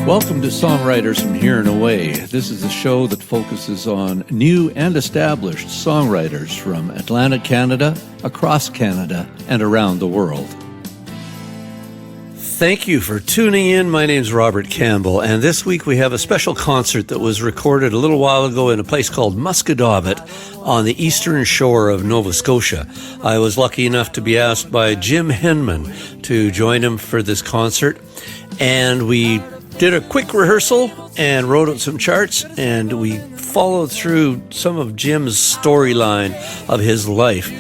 Welcome to Songwriters from Here and Away. This is a show that focuses on new and established songwriters from Atlantic Canada, across Canada, and around the world. Thank you for tuning in. My name's Robert Campbell, and this week we have a special concert that was recorded a little while ago in a place called Musquodoboit on the eastern shore of Nova Scotia. I was lucky enough to be asked by Jim Henman to join him for this concert, and we did a quick rehearsal and wrote out some charts, and we followed through some of Jim's storyline of his life.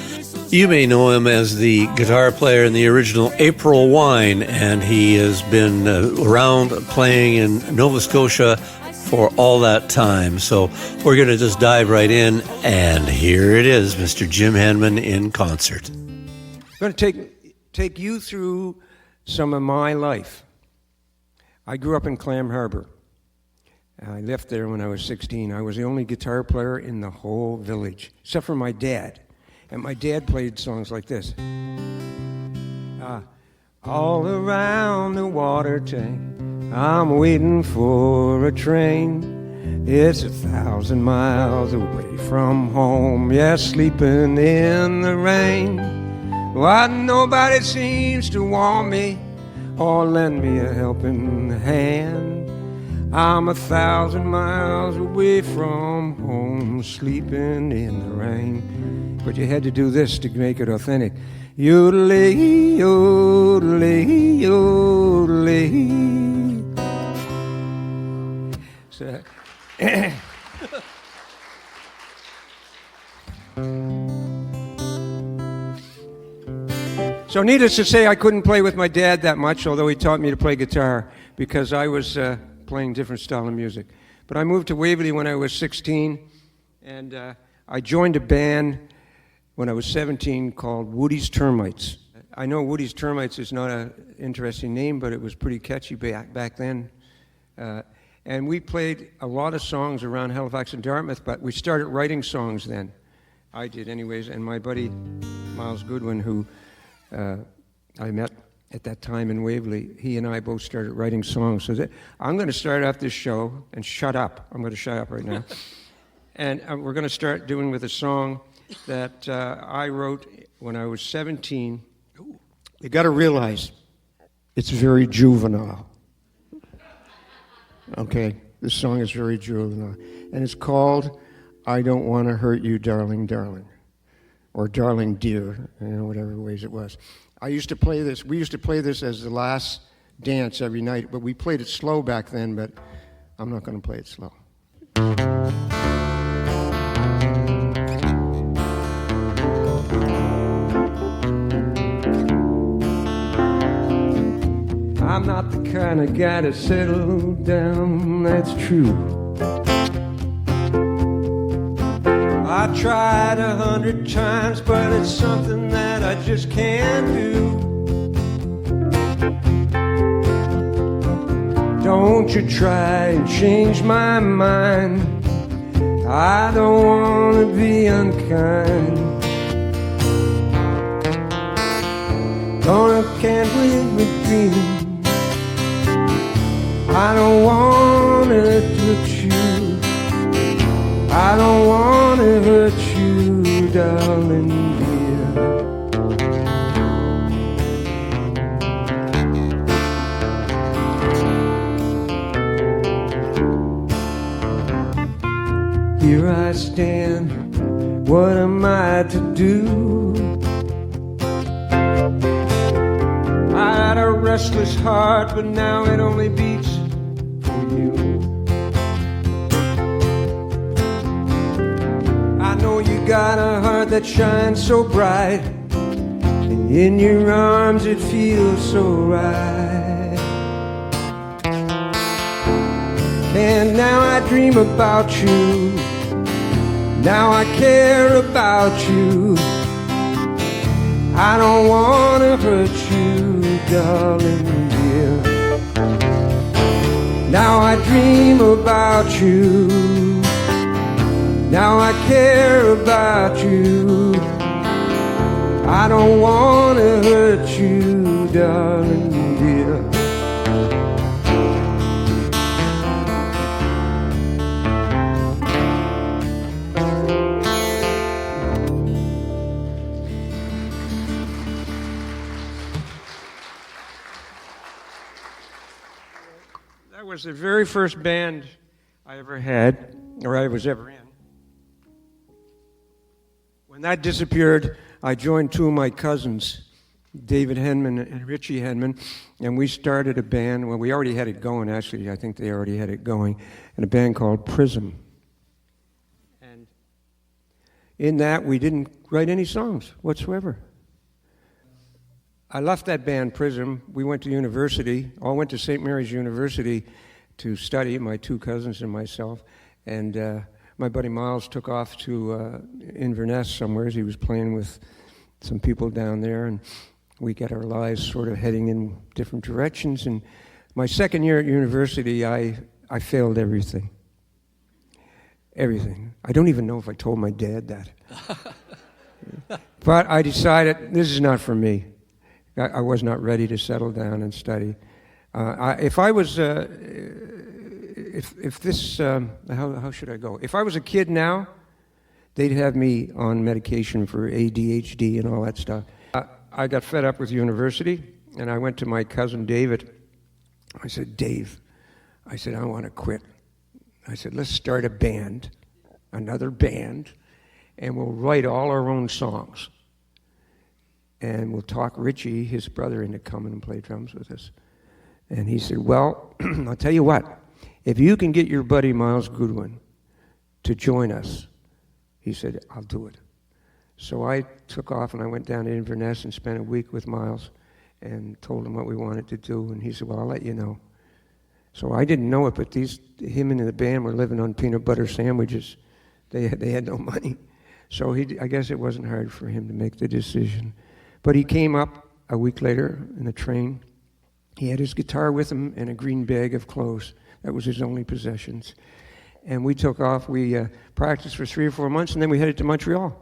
You may know him as the guitar player in the original April Wine, and he has been around playing in Nova Scotia for all that time. So we're going to just dive right in, and here it is, Mr. Jim Henman in concert. I'm going to take you through some of my life. I grew up in Clam Harbour. I left there when I was 16. I was the only guitar player in the whole village, except for my dad. And my dad played songs like this. All around the water tank, I'm waiting for a train. It's 1,000 miles away from home, yeah, sleeping in the rain. Why nobody seems to want me or lend me a helping hand. I'm 1,000 miles away from home, sleeping in the rain. But you had to do this to make it authentic. Yodelay, yodelay, yodelay. So, So needless to say, I couldn't play with my dad that much, although he taught me to play guitar, because I was playing different style of music. But I moved to Waverley when I was 16, and I joined a band when I was 17 called Woodies Termites. I know Woodies Termites is not an interesting name, but it was pretty catchy back then. And we played a lot of songs around Halifax and Dartmouth, but we started writing songs then. I did anyways, and my buddy Myles Goodwyn, who I met at that time in Waverley, he and I both started writing songs. So I'm going to start off this show and shut up. I'm going to shut up right now. And we're going to start doing with a song that I wrote when I was 17. You got to realize it's very juvenile. Okay, this song is very juvenile. And it's called I Don't Want to Hurt You, Darling, Darling. Or Darling Dear, whatever ways it was. I used to play this. We used to play this as the last dance every night, but we played it slow back then, but I'm not going to play it slow. I'm not the kind of guy to settle down, that's true. I tried 100 times, but it's something that I just can't do. Don't you try and change my mind. I don't want to be unkind. Can't leave me dreaming. I don't want to hurt you. I don't want to hurt you, darling dear. Here I stand, what am I to do? I had a restless heart, but now it only beats for you. I know you got a heart that shines so bright, and in your arms it feels so right. And now I dream about you, now I care about you. I don't want to hurt you, darling dear. Now I dream about you, now I care about you. I don't want to hurt you, darling dear. That was the very first band I ever had, or I was ever in. When that disappeared, I joined two of my cousins, David Henman and Ritchie Henman, and we started a band. Well, we already had it going, actually. I think they already had it going, in a band called Prism. And in that, we didn't write any songs whatsoever. I left that band, Prism. We went to university, all went to St. Mary's University to study, my two cousins and myself, and my buddy Myles took off to Inverness somewhere. He was playing with some people down there, and we got our lives sort of heading in different directions. And my second year at university, I failed everything. Everything. I don't even know if I told my dad that. But I decided this is not for me. I was not ready to settle down and study. If I was, if this, how should I go? If I was a kid now, they'd have me on medication for ADHD and all that stuff. I got fed up with university, and I went to my cousin David. I said, Dave, I said, I want to quit. I said, let's start a band, another band, and we'll write all our own songs. And we'll talk Ritchie, his brother, into coming and play drums with us. And he said, well, I'll tell you what, if you can get your buddy Myles Goodwyn to join us, he said, I'll do it. So I took off and I went down to Inverness and spent a week with Myles and told him what we wanted to do. And he said, well, I'll let you know. So I didn't know it, but him and the band were living on peanut butter sandwiches. They had no money. So I guess it wasn't hard for him to make the decision. But he came up a week later in the train. He had his guitar with him and a green bag of clothes. That was his only possessions. And we took off. We practiced for 3 or 4 months, and then we headed to Montreal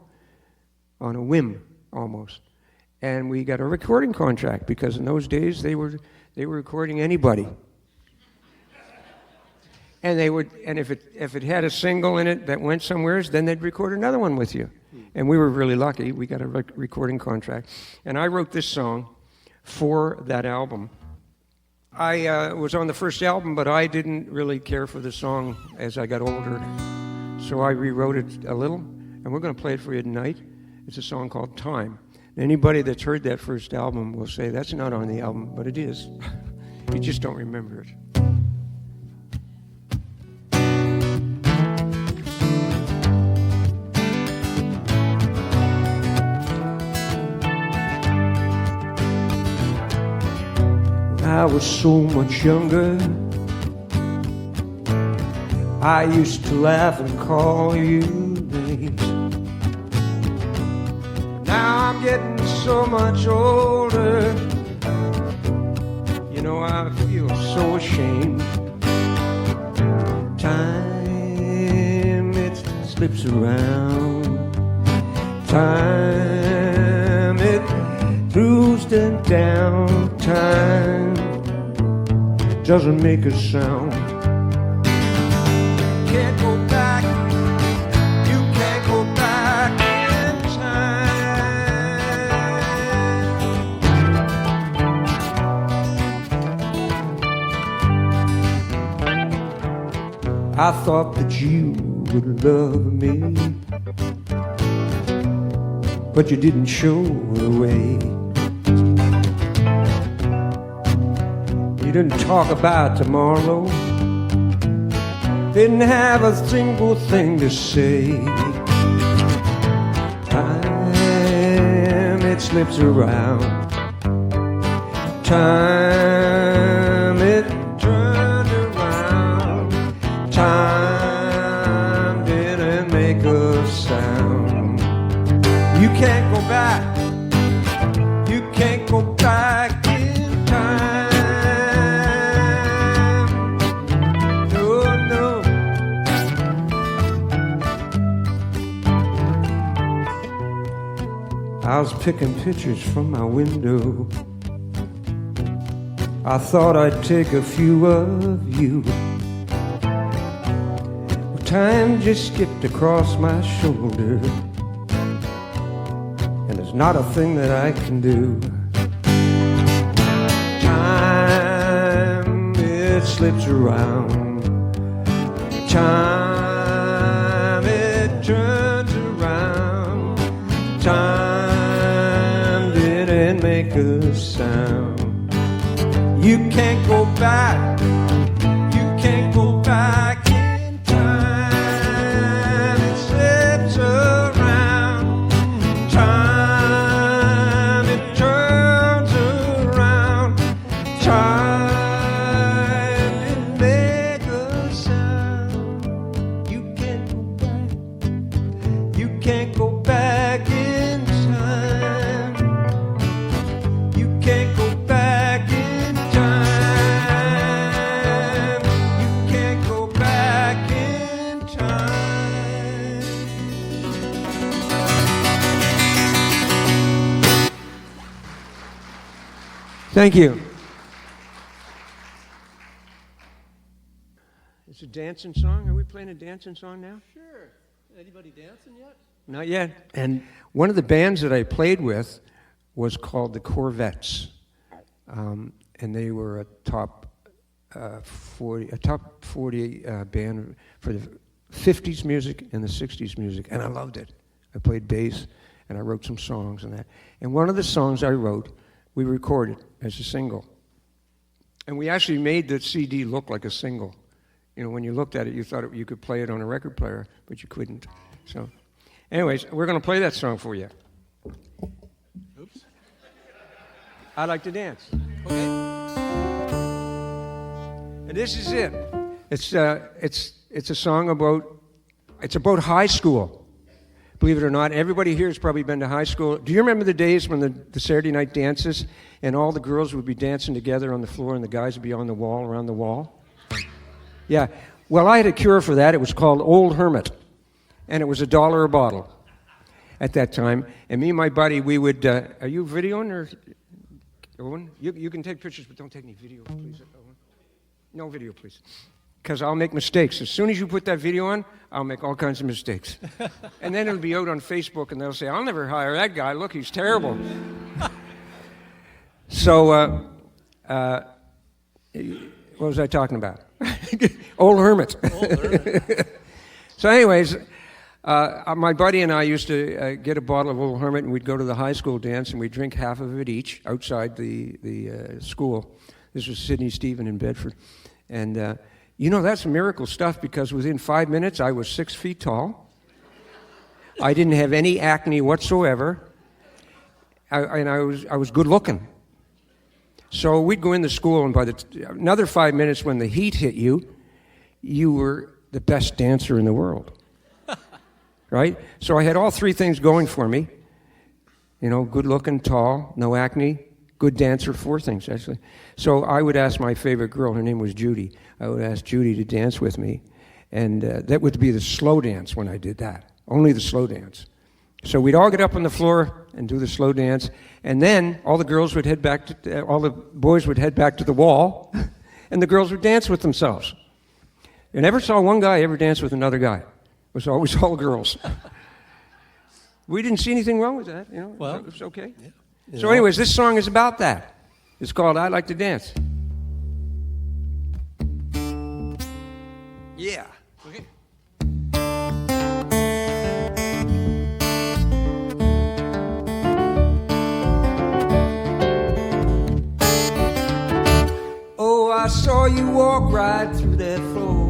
on a whim, almost. And we got a recording contract, because in those days they were recording anybody. And if it had a single in it that went somewhere, then they'd record another one with you. And we were really lucky. We got a recording contract. And I wrote this song for that album. I was on the first album, but I didn't really care for the song as I got older. So I rewrote it a little, and we're going to play it for you tonight. It's a song called Time. Anybody that's heard that first album will say, that's not on the album, but it is. You just don't remember it. I was so much younger. I used to laugh and call you names. Now I'm getting so much older. You know, I feel so ashamed. Time, it slips around. Time, it throws them down. Time doesn't make a sound. Can't go back. You can't go back in time. I thought that you would love me, but you didn't show the way. You didn't talk about tomorrow, didn't have a single thing to say. Time, it slips around. Time, it turned around. Time didn't make a sound. You can't go back. You can't go back in time. I was picking pictures from my window. I thought I'd take a few of you. Time just skipped across my shoulder, and there's not a thing that I can do. Time, it slips around. Time it turns around. Time didn't make a sound. You can't go back. You can't go back in time. It slips around. Time it turns around. Time didn't make a sound. You can't go back. You can't go back in time. You can't go back in time. You can't go back in time. Thank you. It's a dancing song. Are we playing a dancing song now? Sure. Anybody dancing yet? Not yet. And one of the bands that I played with was called the Corvettes, and they were a top 40 band for the 50s music and the 60s music, and I loved it. I played bass, and I wrote some songs and that. And one of the songs I wrote, we recorded as a single, and we actually made the CD look like a single. You know, when you looked at it, you thought you could play it on a record player, but you couldn't. So, anyways, we're going to play that song for you. Oops. I Like to Dance. Okay. And this is it. It's a song about high school. Believe it or not, everybody here has probably been to high school. Do you remember the days when the Saturday night dances and all the girls would be dancing together on the floor and the guys would be on the wall, around the wall? Yeah. Well, I had a cure for that. It was called Old Hermit, and it was $1 a bottle at that time. And me and my buddy, we would. Are you videoing or Owen? You can take pictures, but don't take any video, please. Owen. No video, please, because I'll make mistakes. As soon as you put that video on, I'll make all kinds of mistakes, and then it'll be out on Facebook, and they'll say, "I'll never hire that guy. Look, he's terrible." So, what was I talking about? Old Hermit. Old Hermit. So anyways, my buddy and I used to get a bottle of Old Hermit, and we'd go to the high school dance, and we'd drink half of it each outside the school. This was Sidney Stephen in Bedford. And, that's miracle stuff, because within 5 minutes, I was 6 feet tall. I didn't have any acne whatsoever. And I was good looking. So we'd go into school, and by another 5 minutes, when the heat hit you, you were the best dancer in the world, right? So I had all three things going for me. Good looking, tall, no acne, good dancer, 4 things, actually. So I would ask my favorite girl, her name was Judy. I would ask Judy to dance with me, and that would be the slow dance when I did that, only the slow dance. So we'd all get up on the floor and do the slow dance, and then all the boys would head back to the wall, and the girls would dance with themselves. I never saw one guy ever dance with another guy. It was always all girls. We didn't see anything wrong with that. Well, it was okay. Yeah. So anyways, this song is about that. It's called I Like to Dance. Yeah. Okay. Oh, I saw you walk right through that floor.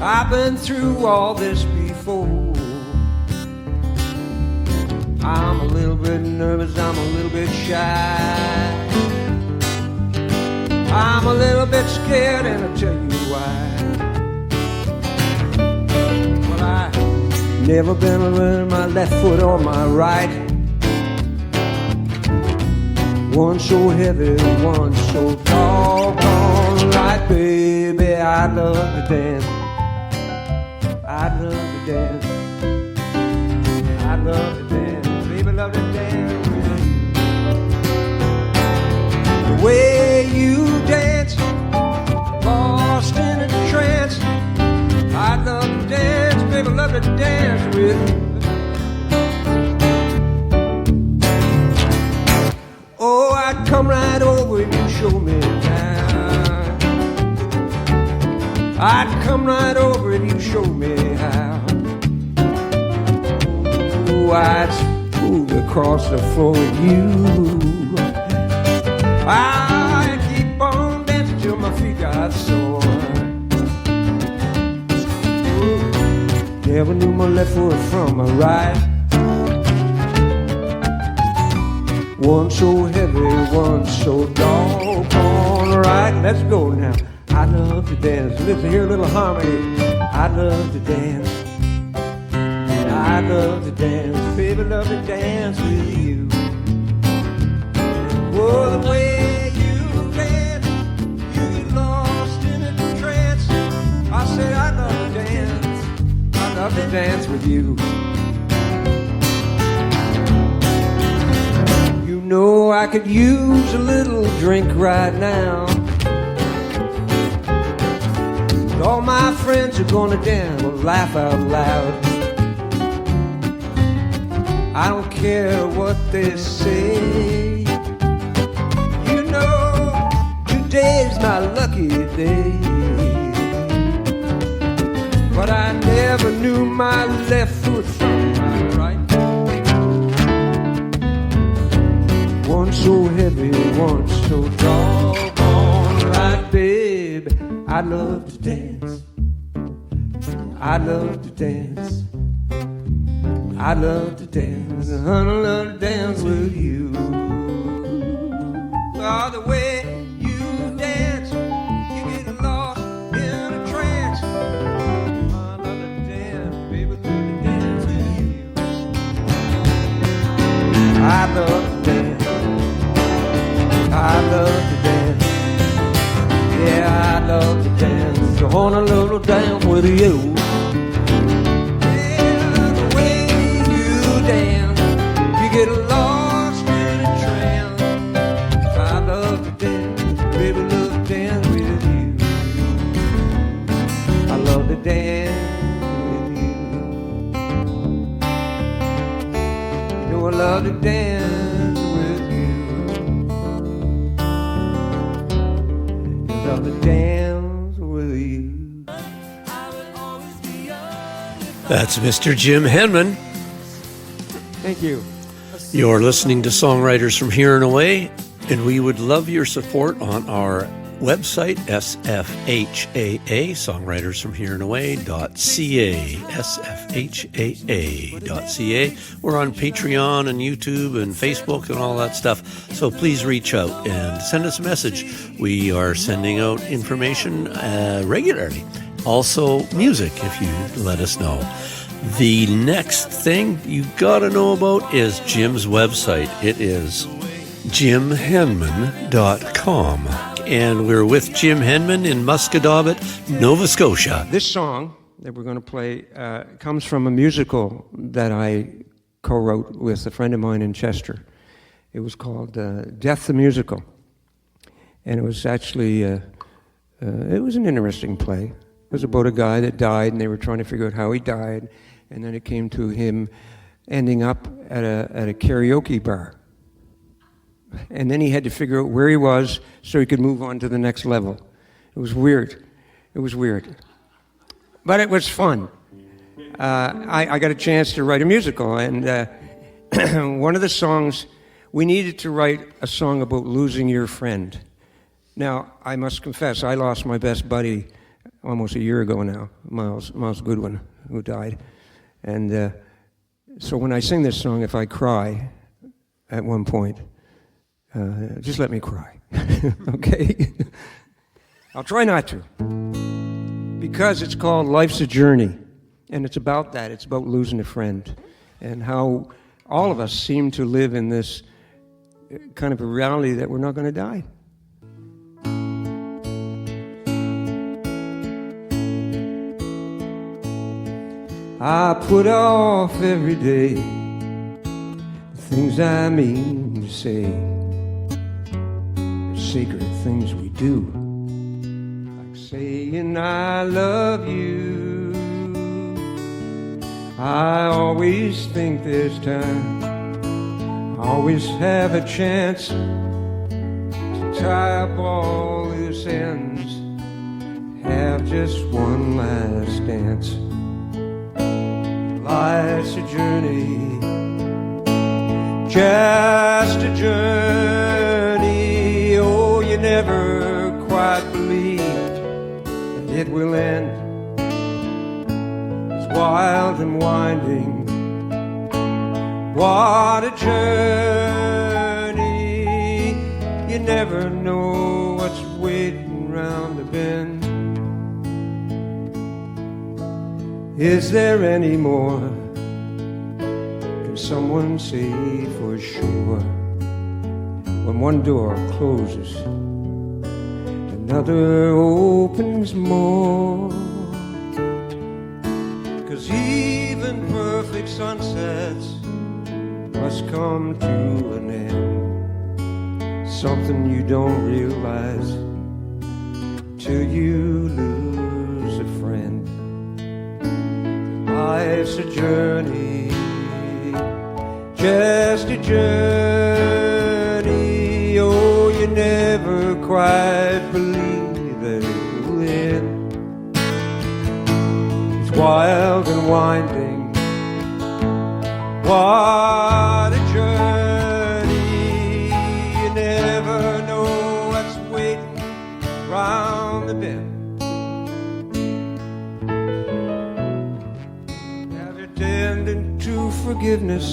I've been through all this before. I'm a little bit nervous, I'm a little bit shy. I'm a little bit scared, and I'll tell you why. Well, I've never been around my left foot or my right. One so heavy, one so doggone light. Baby, I love to dance. I love to dance. I love to dance. Baby, love to dance with you. The way you dance, lost in a trance. I love to dance. Baby, love to dance with you. Oh, I'd come right over you, show show me how. I'd come right over if you showed me how. Ooh, I'd smooth across the floor with you. I keep on dancing till my feet got sore. Never knew my left foot from my right. One so heavy, one so doggone right. Let's go now. I love to dance. Listen, hear a little harmony. I love to dance. I love to dance. Baby, love to dance with you. Oh, the way you dance, you get lost in a trance. I said I love to dance. I love to dance with you. You know I could use a little drink right now. All my friends are gonna dance or laugh out loud. I don't care what they say. You know, today's my lucky day. But I never knew my left foot from my right. One so heavy, one so doggone right, babe. I love to dance. I love to dance. I love to dance. I love to dance with you. Oh, the way you dance, you get lost in a trance. I love to dance, baby, love to dance with you. I love to dance. I love to dance. Yeah, I love to dance. So on a little dance with you. Get lost in a trance. I love to dance, baby, love to dance with you. I love to dance with you. You know I love to dance with you. I love to dance with you. That's Mr. Jim Henman. Thank you. You're listening to Songwriters from Here and Away, and we would love your support on our website, SFHAA, songwritersfromhereandaway.ca, SFHAA.ca. We're on Patreon and YouTube and Facebook and all that stuff, so please reach out and send us a message. We are sending out information regularly. Also, music, if you let us know. The next thing you gotta know about is Jim's website. It is jimhenman.com. And we're with Jim Henman in Musquodoboit, Nova Scotia. This song that we're going to play comes from a musical that I co-wrote with a friend of mine in Chester. It was called Death the Musical. And it was actually, it was an interesting play. It was about a guy that died, and they were trying to figure out how he died. And then it came to him ending up at a karaoke bar. And then he had to figure out where he was so he could move on to the next level. It was weird. It was weird. But it was fun. I got a chance to write a musical, and one of the songs, we needed to write a song about losing your friend. Now, I must confess, I lost my best buddy almost a year ago now, Myles Goodwyn, who died. And so when I sing this song, if I cry at one point, just let me cry, okay? I'll try not to, because it's called Life's a Journey, and it's about that. It's about losing a friend, and how all of us seem to live in this kind of a reality that we're not going to die. I put off every day the things I mean to say, the sacred things we do, like saying I love you. I always think there's time, I always have a chance to tie up all loose ends, have just one last dance. Life's a journey, just a journey. Oh, you never quite believed that it will end. It's wild and winding. What a journey. You never know what's waiting round the bend. Is there any more? Can someone say for sure? When one door closes, another opens more. 'Cause even perfect sunsets must come to an end. Something you don't realize till you lose a friend. Life's a journey, just a journey. Oh, you never quite believe that it will end. It's wild and winding. What a journey. You never know what's waiting round the bend. To forgiveness,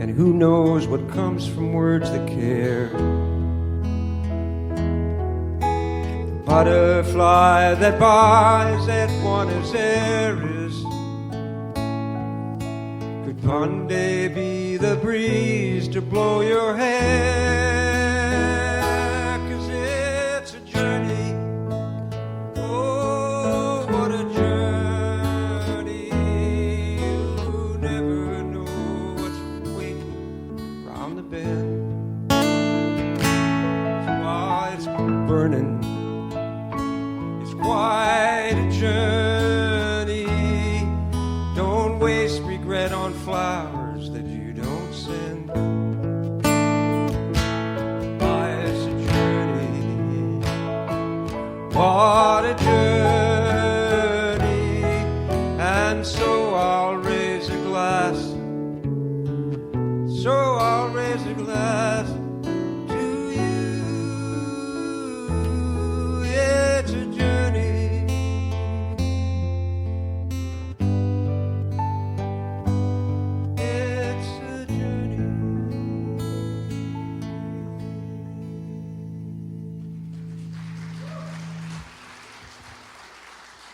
and who knows what comes from words that care. The butterfly that buys at Buenos Aires could one day be the breeze to blow your hair. 'Cause it's a journey. It's quite a journey. Don't waste regret on flowers that you don't send. Life's a journey. What a journey. And so I'll raise a glass. So I'll raise a glass.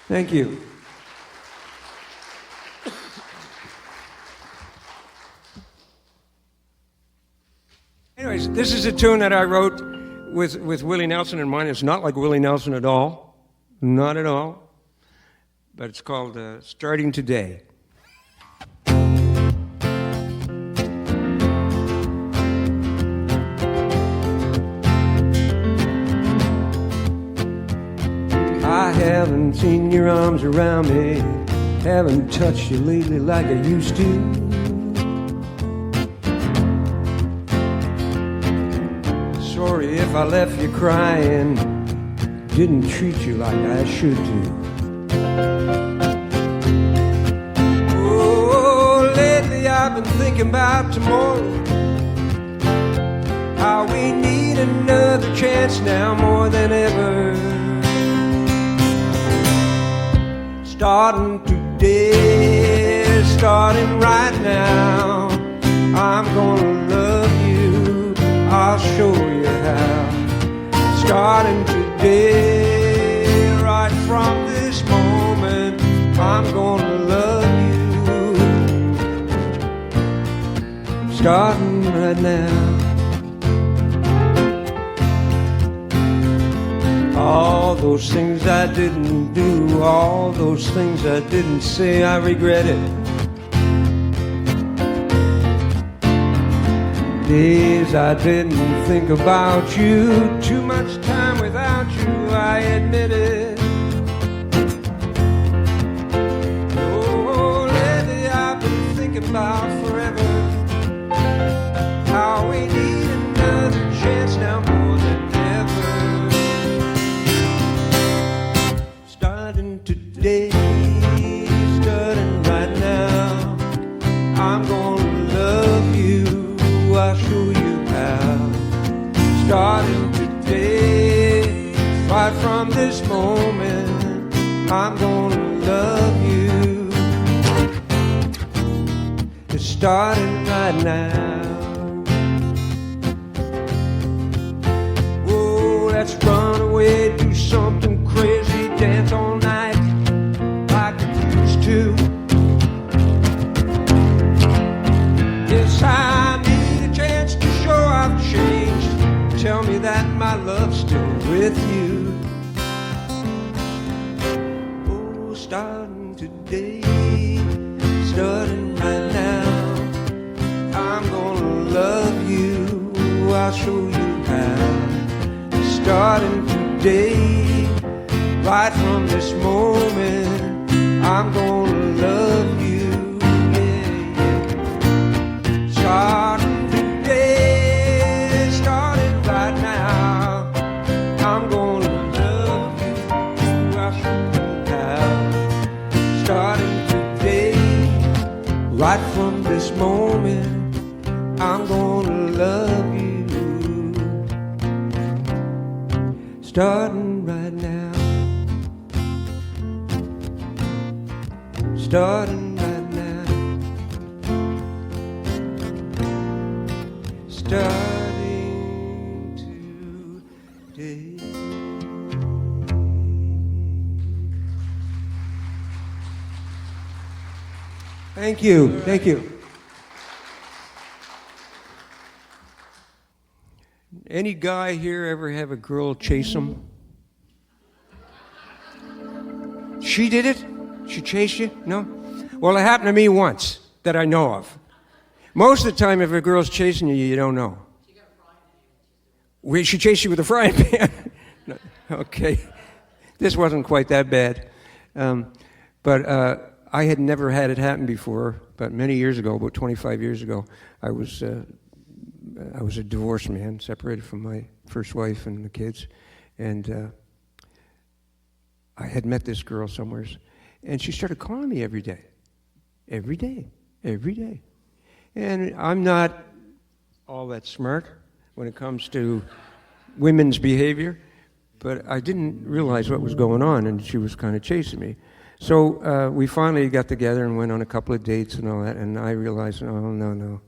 Thank you. Anyways, this is a tune that I wrote with Willie Nelson in mind. It's not like Willie Nelson at all. Not at all. But it's called Starting Today. I haven't seen your arms around me, haven't touched you lately like I used to. Sorry if I left you crying, didn't treat you like I should do. Oh, lately I've been thinking about tomorrow, how we need another chance now more than ever. Starting today, starting right now, I'm gonna love you, I'll show you how. Starting today, right from this moment, I'm gonna love you. Starting right now. All those things I didn't do, all those things I didn't say, I regret it. Days I didn't think about you, too much time without you, I admit it. Oh, lately I've been thinking about forever, how right from this moment, I'm gonna love you. It's starting right now. Oh, let's run away, do something crazy, dance all night like we used to. Yes, I need a chance to show I've changed. Tell me that my love's still with you. Oh, starting today, starting right now, I'm gonna love you. I'll show you how. Starting today, right from this moment, I'm gonna love you. Starting today, starting right now, I'm gonna love you. I'll show you how. Starting today, right from this moment, I'm gonna love you. Starting right now, starting right now, starting today. Thank you, thank you. Any guy here ever have a girl chase him? She did it? She chased you? No? Well, it happened to me once that I know of. Most of the time, if a girl's chasing you, you don't know. She chased you with a frying pan? No. Okay. This wasn't quite that bad. But I had never had it happen before, but many years ago, about 25 years ago, I was a divorced man, separated from my first wife and the kids, and I had met this girl somewhere, and she started calling me every day. And I'm not all that smart when it comes to women's behavior, but I didn't realize what was going on, and she was kind of chasing me. So we finally got together and went on a couple of dates and all that, and I realized, oh, no.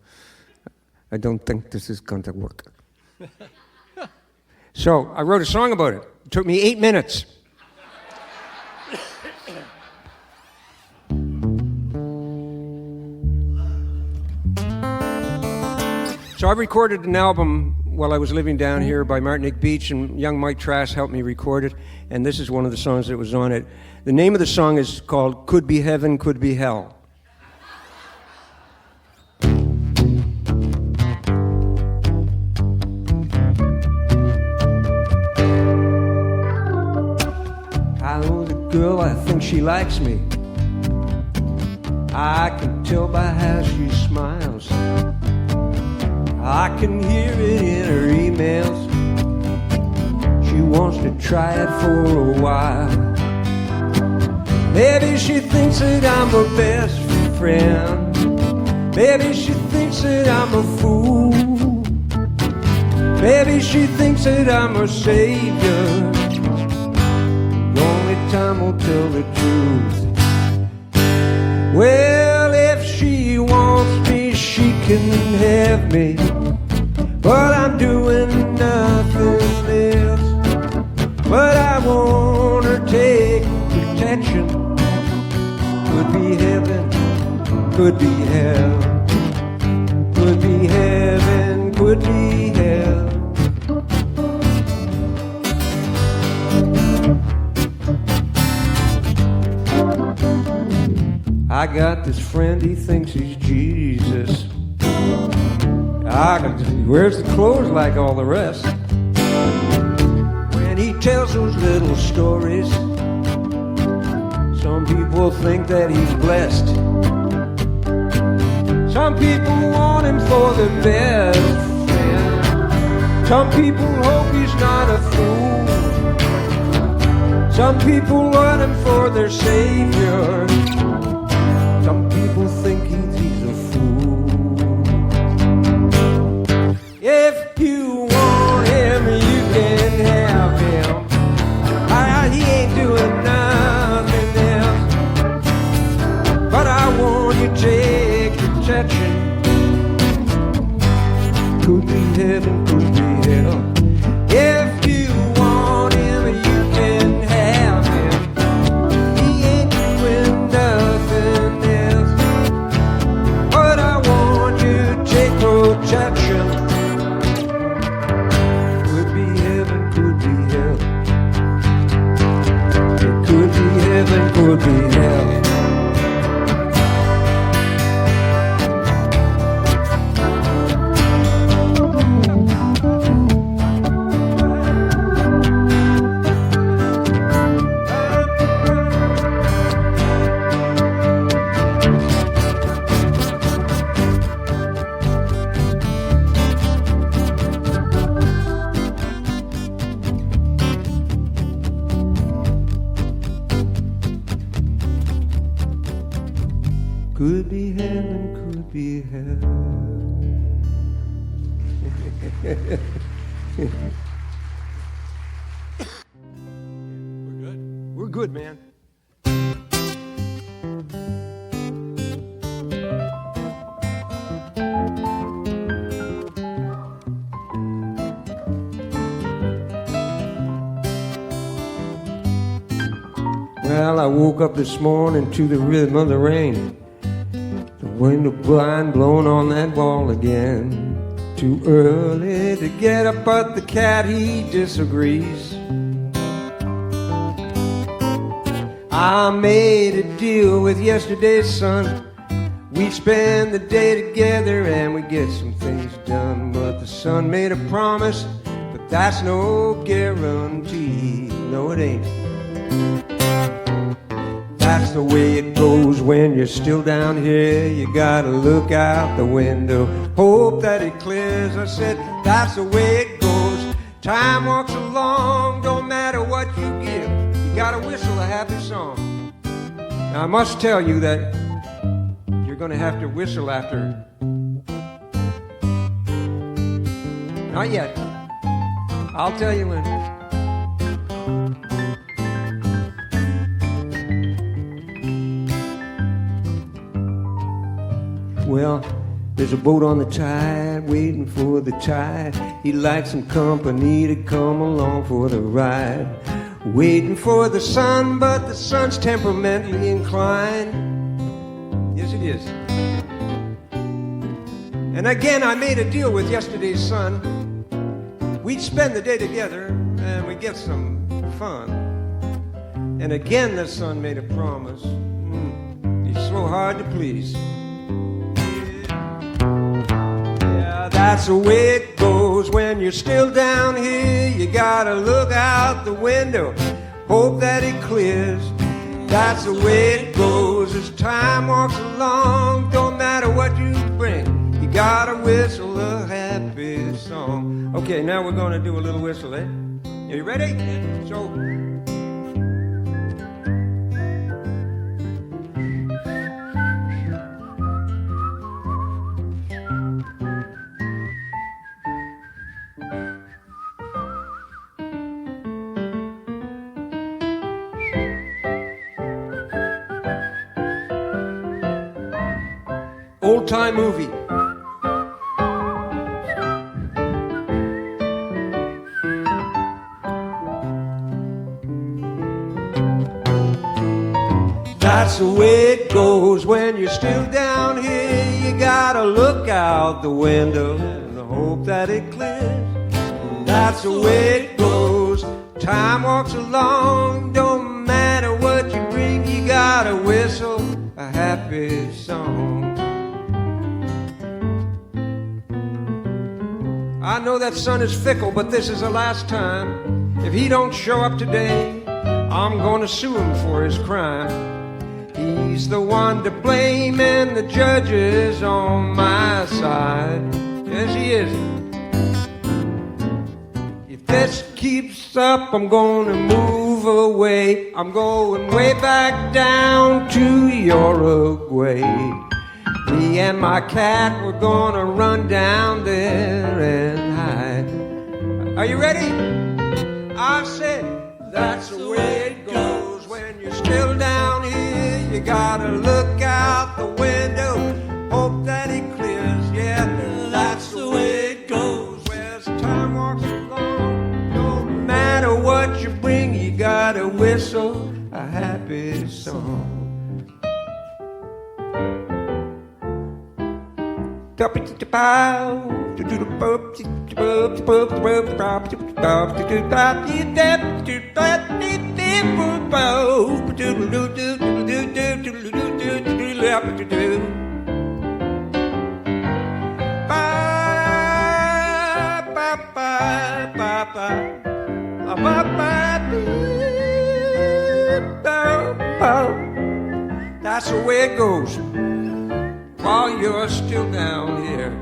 I don't think this is going to work. So I wrote a song about it. It took me 8 minutes. So I recorded an album while I was living down here by Martinique Beach, and young Mike Trask helped me record it, and this is one of the songs that was on it. The name of the song is called Could Be Heaven, Could Be Hell. Girl, I think she likes me. I can tell by how she smiles. I can hear it in her emails. She wants to try it for a while. Maybe she thinks that I'm her best friend. Maybe she thinks that I'm a fool. Maybe she thinks that I'm her savior. Time will tell the truth. Well, if she wants me, she can have me, but I'm doing nothing else. But I want her take protection. Could be heaven, could be hell. Could be heaven, could be hell. I got this friend, he thinks he's Jesus. He wears the clothes like all the rest. When he tells those little stories, some people think that he's blessed. Some people want him for their best friend. Some people hope he's not a fool. Some people want him for their savior. Some people think he's a fool. If you want him, you can have him. could be heaven, could be hell. If you want him, you can have him. He ain't doing nothing else. But I want you to take protection. Could be heaven, could be hell. It could be heaven, could be hell. Could be heaven, could be hell. We're good. We're good, man. Well, I woke up this morning to the rhythm of the rain. The window blind blowing on that wall again. Too early to get up, but the cat, he disagrees. I made a deal with yesterday's sun. We spend the day together and we get some things done. But the sun made a promise, but that's no guarantee. No, it ain't. That's the way it goes when you're still down here. You gotta look out the window, hope that it clears. I said, that's the way it goes. Time walks along, don't matter what you give. You gotta whistle a happy song. Now I must tell you that you're gonna have to whistle after. Not yet. I'll tell you when. Well, there's a boat on the tide, waiting for the tide. He'd like some company to come along for the ride. Waiting for the sun, but the sun's temperamentally inclined. Yes, it is. And again, I made a deal with yesterday's sun. We'd spend the day together, and we'd get some fun. And again, the sun made a promise. He's so hard to please. That's the way it goes when you're still down here. You gotta look out the window, hope that it clears. That's the way it goes as time walks along. Don't matter what you bring, you gotta whistle a happy song. Okay, now we're gonna do a little whistle, eh? Are you ready? So. Old-time movie. That's the way it goes when you're still down here. You gotta look out the window and hope that it clears. That's the way it goes. Time walks along, don't matter what you bring. You gotta whistle a happy song. I know that sun is fickle, but this is the last time. If he don't show up today, I'm gonna sue him for his crime. He's the one to blame and the judge is on my side. Yes, he is. If this keeps up, I'm gonna move away. I'm going way back down to Uruguay. Me and my cat, we're gonna run down there and hide. Are you ready? I said, that's the way it goes when you're still down here. You gotta look out the window, hope that it clears. Yeah, that's the way it goes. whistle a happy song. That's the way it goes while you're still down here.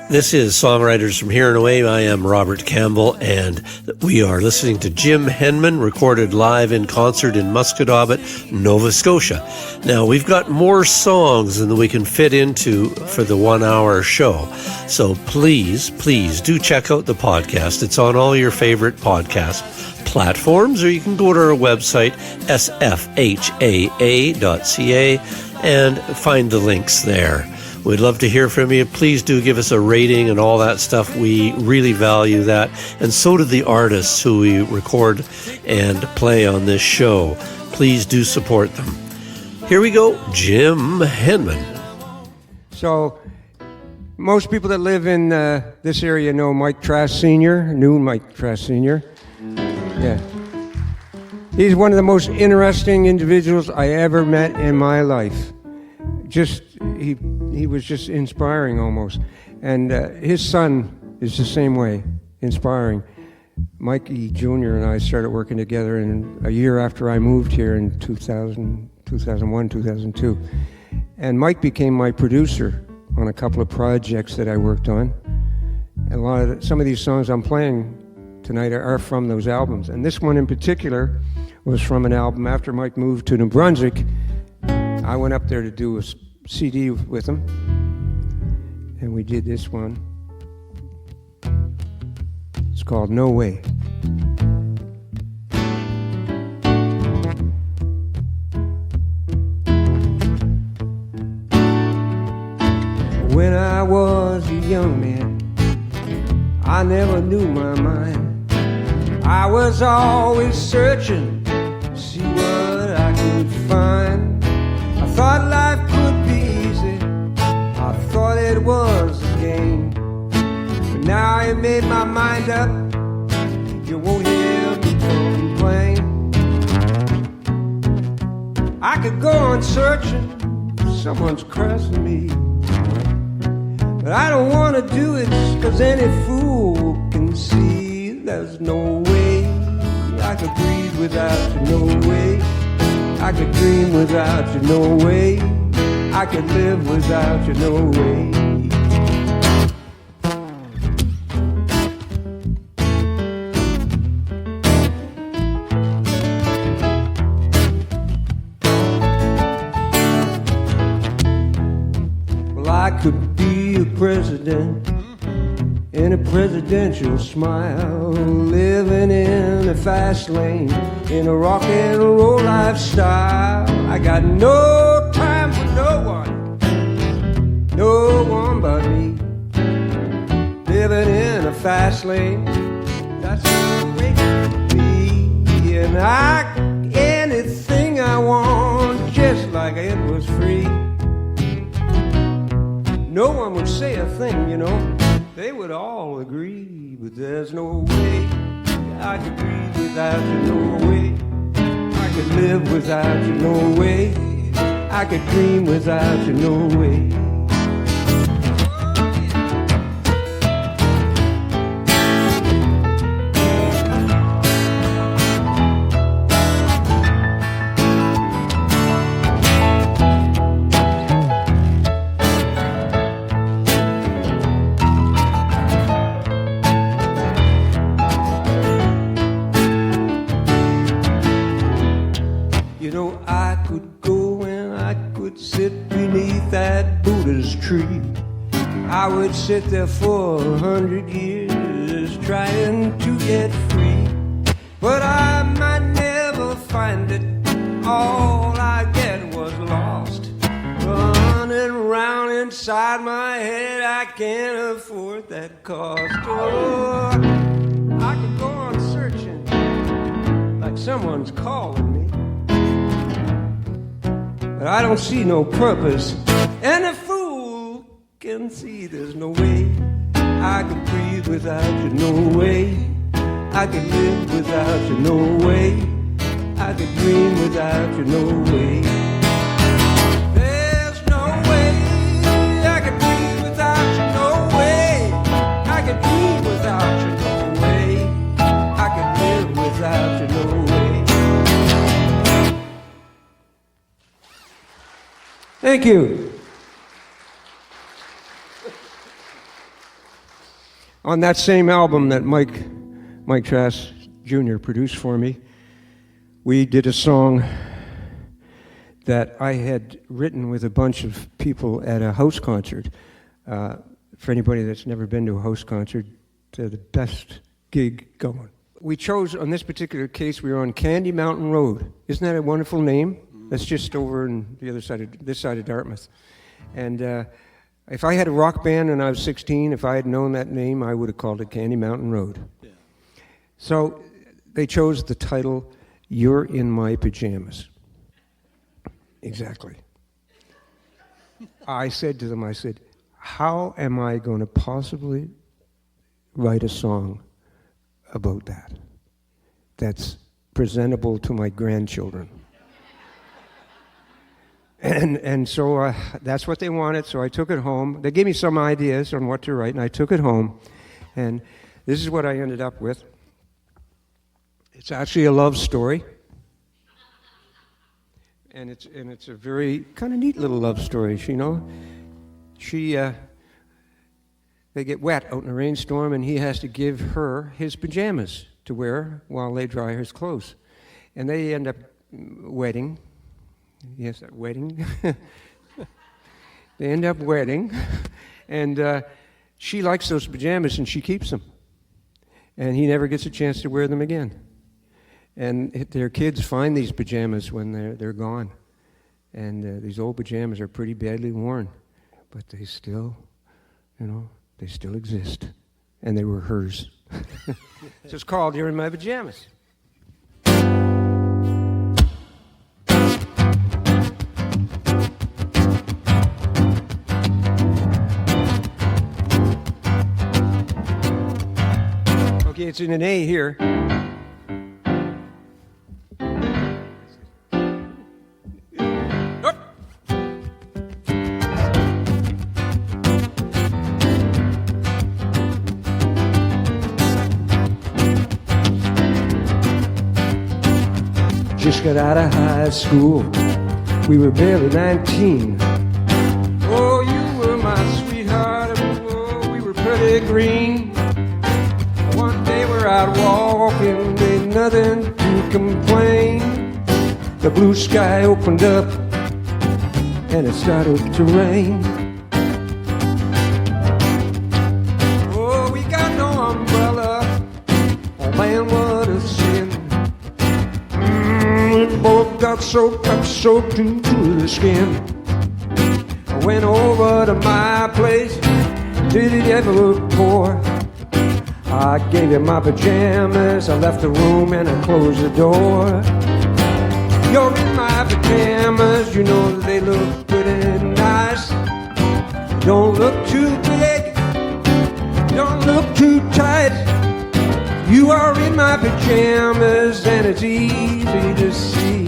This is Songwriters from Here and Away. I am Robert Campbell, and we are listening to Jim Henman, recorded live in concert in Musquodoboit, Nova Scotia. Now, we've got more songs than we can fit into for the 1 hour show. So please do check out the podcast. It's on all your favorite podcast platforms, or you can go to our website, sfhaa.ca, and find the links there. We'd love to hear from you. Please do give us a rating and all that stuff. We really value that. And so do the artists who we record and play on this show. Please do support them. Here we go, Jim Henman. So, most people that live in this area know Mike Trask Sr., knew Mike Trask Sr. Yeah. He's one of the most interesting individuals I ever met in my life. He was just inspiring almost. And his son is the same way, inspiring. Mikey Jr. and I started working together a year after I moved here in 2001, 2002. And Mike became my producer on a couple of projects that I worked on. And some of these songs I'm playing tonight are from those albums. And this one in particular was from an album after Mike moved to New Brunswick. I went up there to do a CD with him, and we did this one. It's called No Way. When I was a young man, I never knew my mind. I was always searching to see what I could find. I thought life could be easy, I thought it was a game. But now I made my mind up, you won't hear me complain. I could go on searching, someone's crossing me. But I don't want to do it, cause any fool can see there's no way I could breathe without you, no way I could dream without you, no way I could live without you, no way. Well, I could be a president in a presidential smile, living in a fast lane, in a rock and roll lifestyle. I got no time for no one but me. Living in a fast lane, that's the way to be. And anything I want, just like it was free. No one would say a thing, you know. They would all agree, but there's no way I could breathe without you, no way I could live without you, no way I could dream without you, no way. I would sit there for 100 years trying to get free, but I might never find it. All I get was lost inside my head, I can't afford that cost. Oh, I could go on searching like someone's calling me, but I don't see no purpose, and a fool can see there's no way I could breathe without you, no way I could live without you, no way I could dream without you, no way. There's no way I could breathe without you, no way I could dream without you, no way I could live without you, no way. Thank you. On that same album that Mike Trask Jr. produced for me, we did a song that I had written with a bunch of people at a house concert. For anybody that's never been to a house concert, they're the best gig going. We chose, on this particular case, we were on Candy Mountain Road. Isn't that a wonderful name? That's just over on the other side this side of Dartmouth. And if I had a rock band and I was 16, if I had known that name, I would have called it Candy Mountain Road. Yeah. So they chose the title, You're in My Pajamas. Exactly. I said to them, how am I going to possibly write a song about that that's presentable to my grandchildren? And so that's what they wanted, so I took it home. They gave me some ideas on what to write, and I took it home. And this is what I ended up with. It's actually a love story. And it's a very kind of neat little love story, you know. They get wet out in a rainstorm, and he has to give her his pajamas to wear while they dry his clothes. And they end up wedding. Yes, that wedding. They end up wedding, and she likes those pajamas, and she keeps them. And he never gets a chance to wear them again. And their kids find these pajamas when they're gone. And these old pajamas are pretty badly worn, but they still, they still exist. And they were hers. So it's called You're in My Pajamas. Okay, it's in an A here. Just got out of high school. We were barely 19. Oh, you were my sweetheart. Oh, we were pretty green. One day we're out walking, ain't nothing to complain. The blue sky opened up and it started to rain. Oh, we got no umbrella. Oh man, what a sin. We both got soaked to the skin. I went over to my place. Did it ever pour? I gave you my pajamas, I left the room and I closed the door. You're in my pajamas, you know they look pretty nice. Don't look too big, don't look too tight. You are in my pajamas and it's easy to see.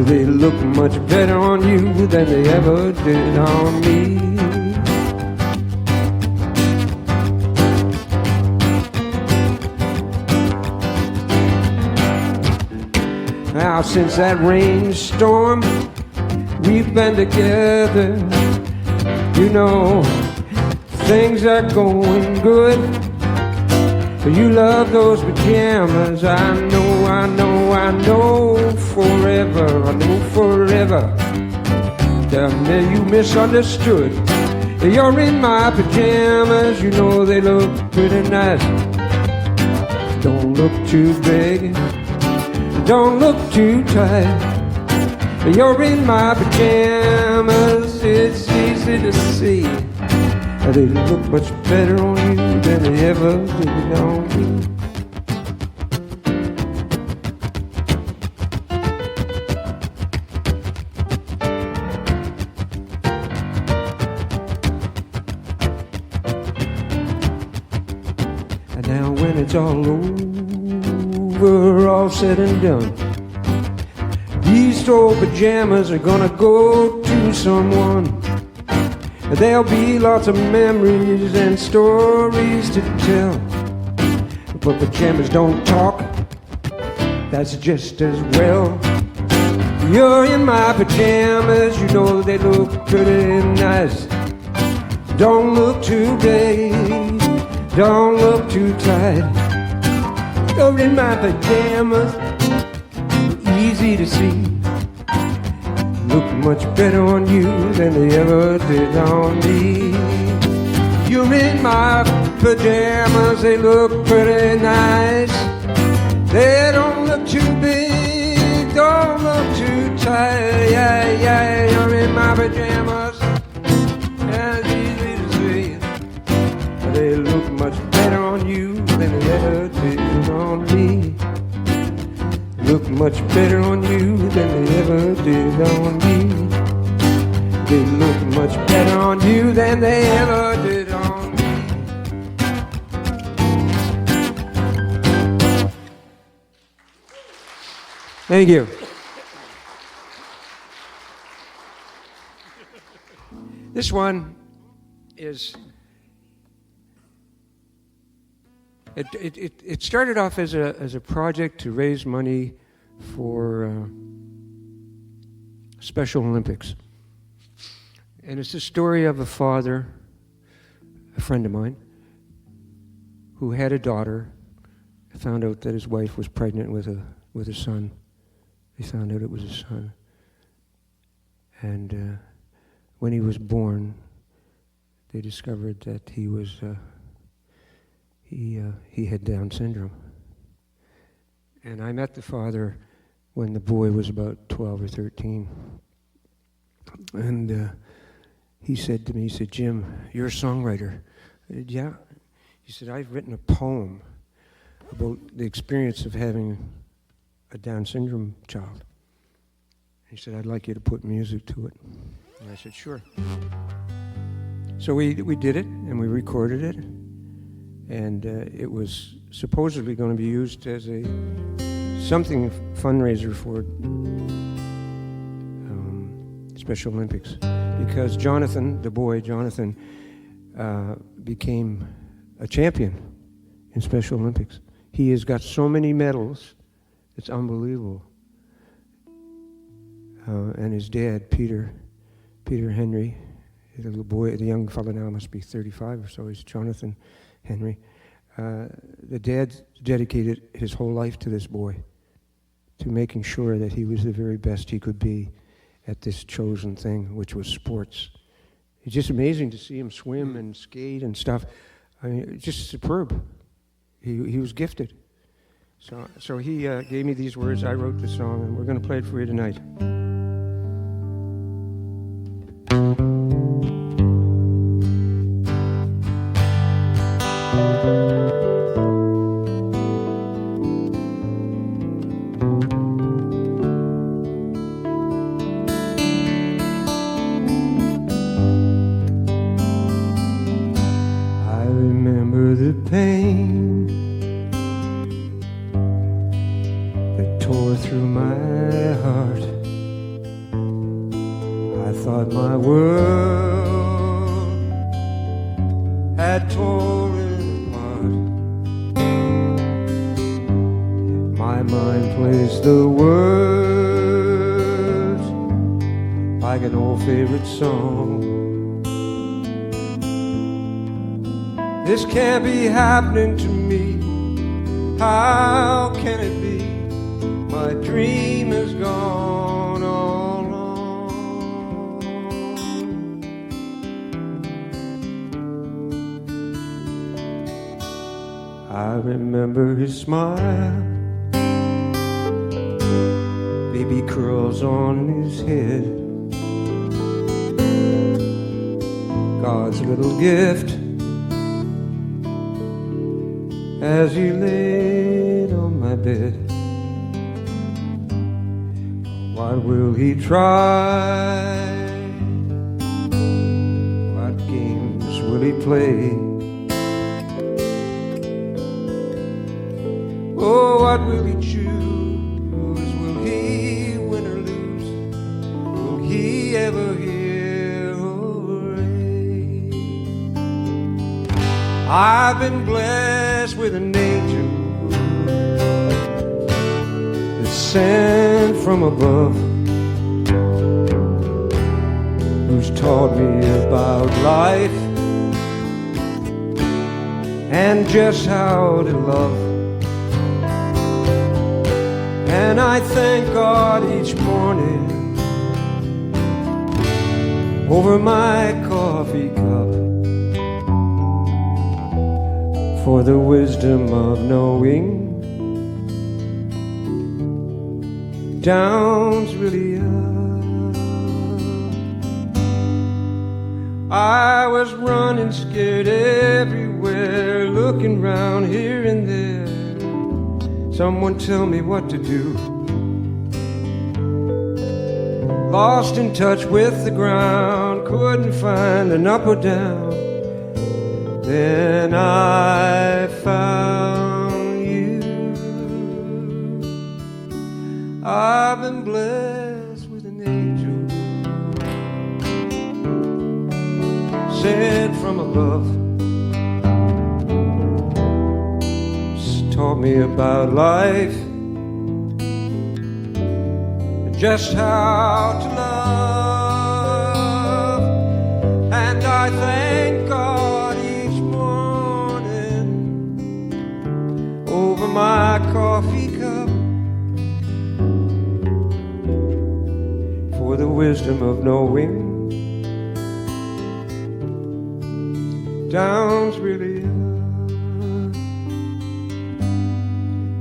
They look much better on you than they ever did on me. Now since that rainstorm, we've been together. You know, things are going good. You love those pajamas, I know forever. Tell me you misunderstood. You're in my pajamas, you know they look pretty nice. Don't look too big, don't look too tight. You're in my pajamas, it's easy easy to see. They look much better on you than they ever did on me. And now when it's all over, all said and done, these old pajamas are gonna go to someone. There'll be lots of memories and stories to tell. But pajamas don't talk, that's just as well. You're in my pajamas, you know they look pretty nice. Don't look too big, don't look too tight. You're in my pajamas, easy to see. Look much better on you than they ever did on me. You're in my pajamas, they look pretty nice. They don't look too big, don't look too tight. Yeah, yeah, you're in my pajamas, and it's easy to see. They look much better on you than they ever did on me. Look much better on you than they ever did on me. They look much better on you than they ever did on me. Thank you. This one is... It started off as a project to raise money for Special Olympics. And it's the story of a father, a friend of mine, who had a daughter, found out that his wife was pregnant with a son. He found out it was a son. And when he was born, they discovered that he was... He had Down syndrome. And I met the father when the boy was about 12 or 13. And he said to me, he said, "Jim, you're a songwriter." I said, "Yeah." He said, "I've written a poem about the experience of having a Down syndrome child." He said, "I'd like you to put music to it." And I said, "Sure." So we did it, and we recorded it. And it was supposedly going to be used as a something fundraiser for Special Olympics, because Jonathan, the boy Jonathan, became a champion in Special Olympics. He has got so many medals, it's unbelievable. And his dad, Peter Henry, the little boy, the young fellow now must be 35 or so. He's Jonathan Henry. The dad dedicated his whole life to this boy, to making sure that he was the very best he could be at this chosen thing, which was sports. It's just amazing to see him swim and skate and stuff. I mean, just superb. He was gifted. So he gave me these words. I wrote the song, and we're going to play it for you tonight. This can't be happening to me. How can it be? My dream is gone all along. I remember his smile, baby curls on his head, God's little gift as He laid on my bed. What will He try? What games will He play? Oh, what will He choose? Will He win or lose? Will He ever hear hooray? I've been blessed with an angel that's sent from above, who's taught me about life and just how to love. And I thank God each morning over my coffee cup for the wisdom of knowing down's really up. I was running scared everywhere, looking round here and there. Someone tell me what to do. Lost in touch with the ground, couldn't find an up or down. Then I found you. I've been blessed with an angel sent from above. Taught me about life and just how to love. And I thank God each morning over my coffee cup for the wisdom of knowing down's really up.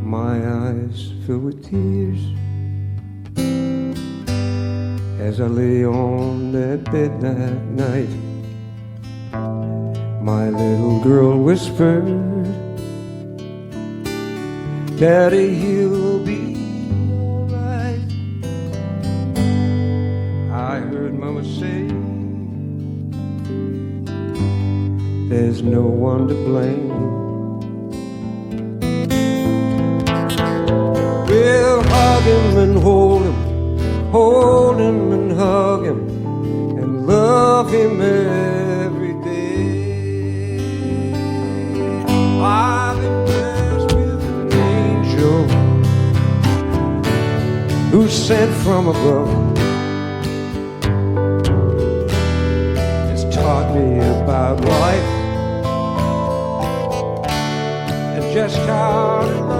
My eyes fill with tears as I lay on that bed that night. My little girl whispered, Daddy, he'll be alright. I heard Mama say, there's no one to blame. We'll hug him and hold him and hug him and love him every day. I've been blessed with an angel who's sent from above. It's taught me about life and just how to love.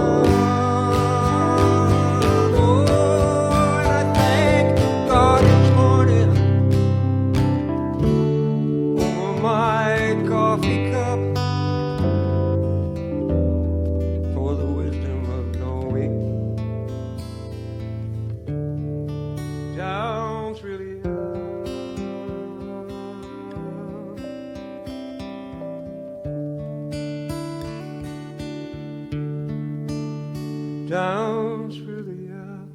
Down's really up.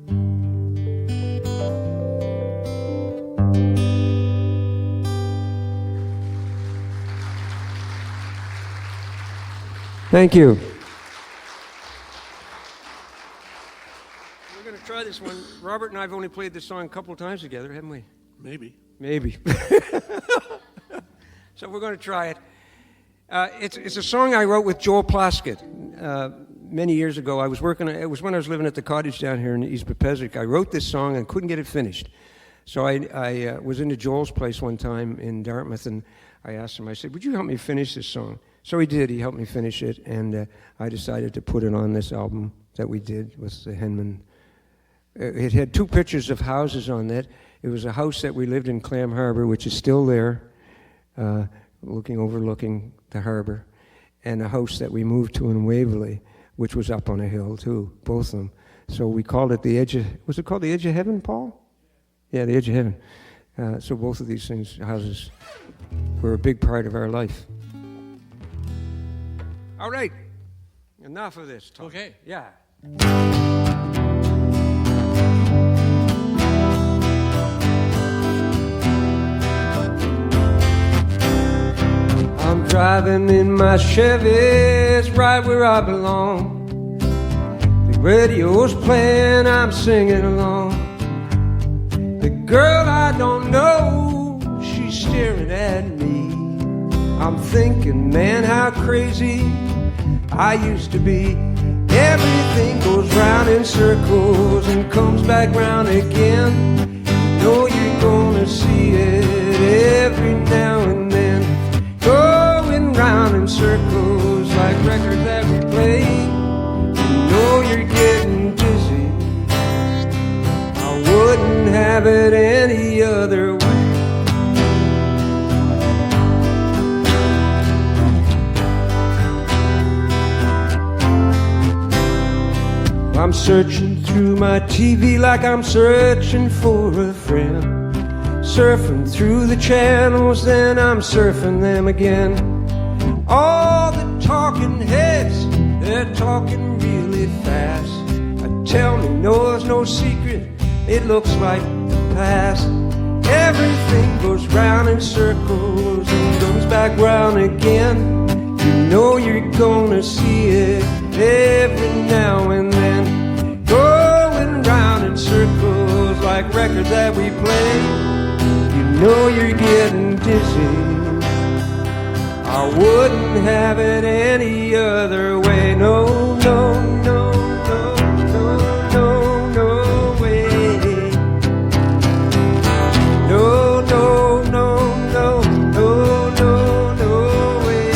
Thank you. We're going to try this one. Robert and I have only played this song a couple of times together, haven't we? Maybe. So we're going to try it. It's a song I wrote with Joel Plaskett. Many years ago, it was when I was living at the cottage down here in East Pepesic. I wrote this song and couldn't get it finished. So I was into Joel's place one time in Dartmouth, and I asked him, I said, would you help me finish this song? So he did. He helped me finish it, and I decided to put it on this album that we did with the Henman. It had two pictures of houses on it. It was a house that we lived in Clam Harbour, which is still there, overlooking the harbour, and a house that we moved to in Waverley, which was up on a hill too, both of them. So we called it the Edge of, was it called the Edge of Heaven, Paul? Yeah, the Edge of Heaven. So both of these houses were a big part of our life. All right, enough of this talk. Okay. Yeah. I'm driving in my Chevy, it's right where I belong. The radio's playing, I'm singing along. The girl I don't know, she's staring at me. I'm thinking, man, how crazy I used to be. Everything goes round in circles and comes back round again. You know you're gonna see it every now and then. Going round in circles like records that we play. You know you're getting dizzy. I wouldn't have it any other way. I'm searching through my TV like I'm searching for a friend. Surfing through the channels, then I'm surfing them again. All the talking heads, they're talking really fast. Tell me, no, it's no secret, it looks like the past. Everything goes round in circles and comes back round again. You know you're gonna see it every now and then. Going round in circles like records that we play. You know you're getting dizzy. I wouldn't have it any other way. No, no, no, no, no, no, no way. No, no, no, no, no, no, no way.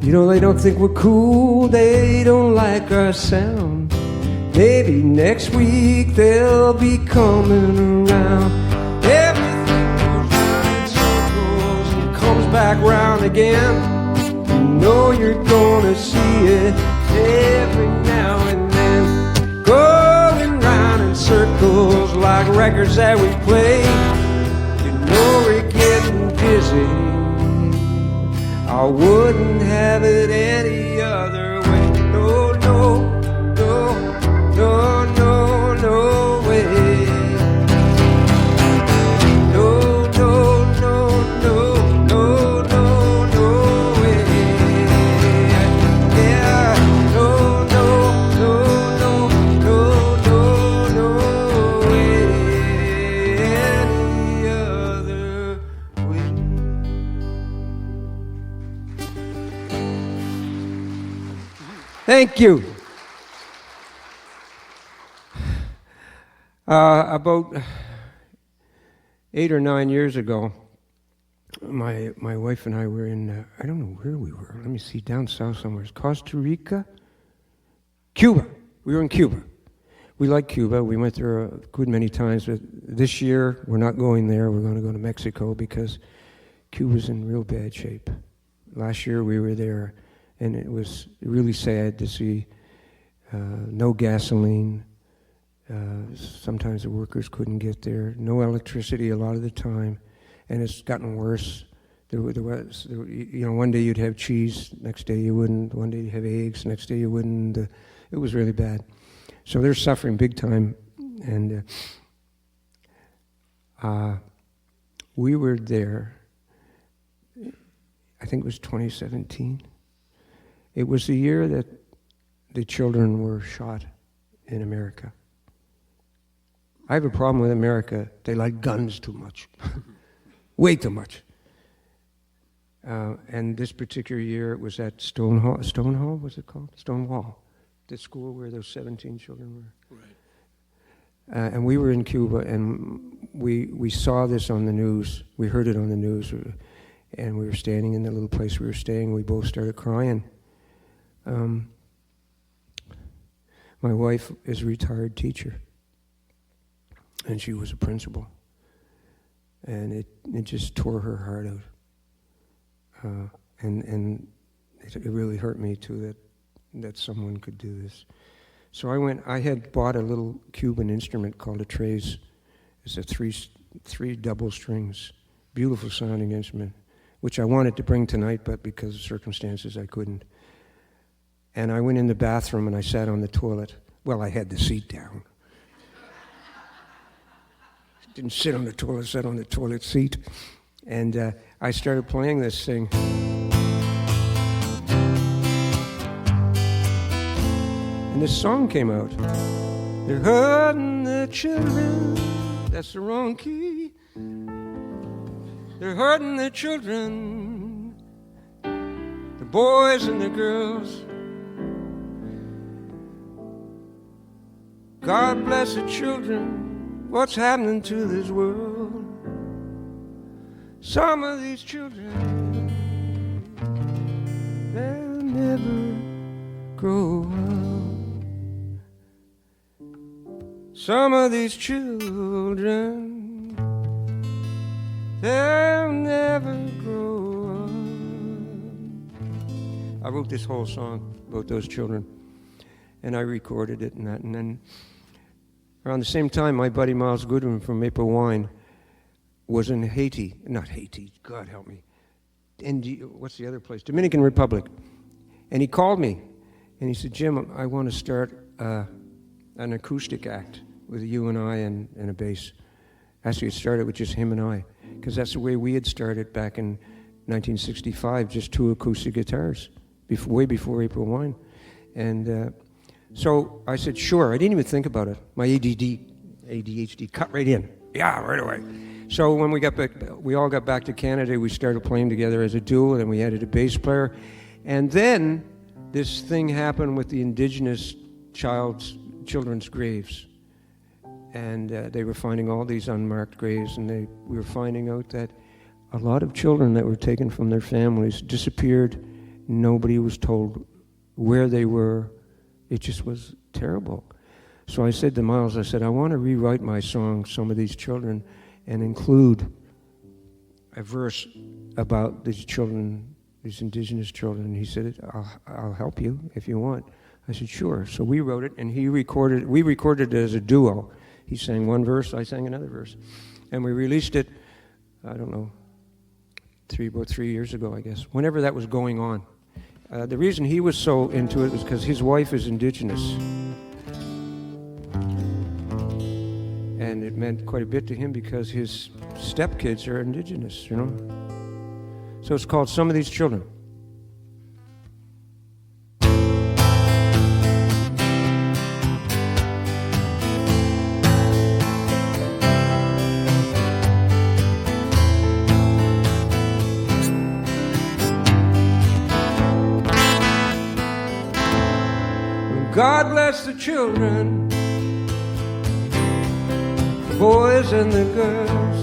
You know, they don't think we're cool, they don't like our sound. Maybe next week they'll be coming around. Everything goes round in circles and comes back round again. You know you're gonna see it every now and then. Going round in circles like records that we play. You know we're getting busy. I wouldn't have it any other way. No, no, no, no, no, no way. No, no, no, no, no, no, no way. Yeah, no, no, no, no, no, no, no way. Any other way. Thank you. About 8 or 9 years ago, my wife and I were in, I don't know where we were. Let me see, down south somewhere. Costa Rica? Cuba. We were in Cuba. We like Cuba. We went there a good many times. But this year, we're not going there. We're going to go to Mexico because Cuba's in real bad shape. Last year, we were there. And it was really sad to see no gasoline. Sometimes the workers couldn't get there. No electricity a lot of the time, and it's gotten worse. There was, one day you'd have cheese, next day you wouldn't. One day you'd have eggs, next day you wouldn't. It was really bad. So they're suffering big time. And we were there. I think it was 2017. It was the year that the children were shot in America. I have a problem with America. They like guns too much. Way too much. And this particular year, it was at Stonewall, what's it called? Stonewall, the school where those 17 children were. Right. And we were in Cuba, and we saw this on the news. We heard it on the news, and we were standing in the little place we were staying. We both started crying. My wife is a retired teacher, and she was a principal. And it just tore her heart out. And it really hurt me, too, that someone could do this. So I had bought a little Cuban instrument called a tres. It's a three double strings, beautiful sounding instrument, which I wanted to bring tonight, but because of circumstances I couldn't. And I went in the bathroom and I sat on the toilet. Well, I had the seat down. Didn't sit on the toilet, sat on the toilet seat. And I started playing this thing. And this song came out. They're hurting the children. That's the wrong key. They're hurting the children. The boys and the girls. God bless the children. What's happening to this world? Some of these children, they'll never grow up. Some of these children, they'll never grow up. I wrote this whole song about those children, and I recorded it, and then around the same time, my buddy Myles Goodwyn from Maple Wine was in Haiti. Not Haiti, God help me. What's the other place? Dominican Republic. And he called me, and he said, Jim, I want to start an acoustic act with you and I and a bass. Actually, it started with just him and I, because that's the way we had started back in 1965, just 2 acoustic guitars, way before April Wine. And so I said, sure. I didn't even think about it. My ADHD cut right in. Yeah, right away. So when we all got back to Canada, we started playing together as a duo, and we added a bass player. And then this thing happened with the indigenous children's graves. And they were finding all these unmarked graves, and we were finding out that a lot of children that were taken from their families disappeared. Nobody was told where they were. It just was terrible. So I said to Myles, I want to rewrite my song, Some of These Children, and include a verse about these children, these indigenous children. And he said, I'll help you if you want. I said, sure. So we wrote it, and we recorded it as a duo. He sang one verse, I sang another verse. And we released it, I don't know, about 3 years ago, I guess, whenever that was going on. The reason he was so into it was because his wife is indigenous. And it meant quite a bit to him because his stepkids are indigenous, you know. So it's called Some of These Children. God bless the children, the boys and the girls.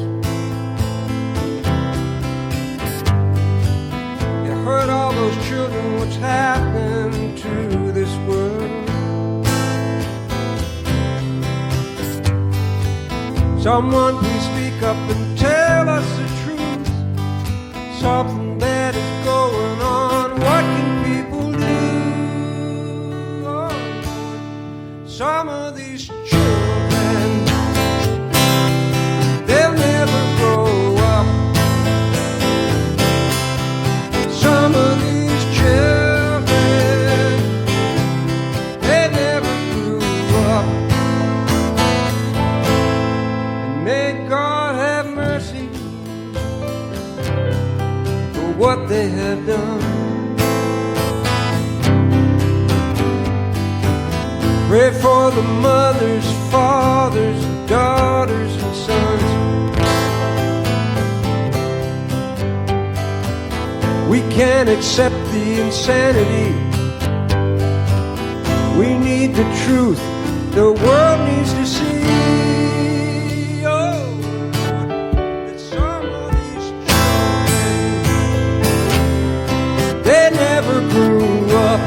You heard all those children, what's happened to this world. Someone please speak up and tell us the truth. Something bad is going on, what can people do? Some of these children, they'll never grow up. Some of these children, they never grew up. And may God have mercy for what they have done. Pray for the mothers, fathers, daughters, and sons. We can't accept the insanity. We need the truth the world needs to see. Oh, that some of these children, they never grew up.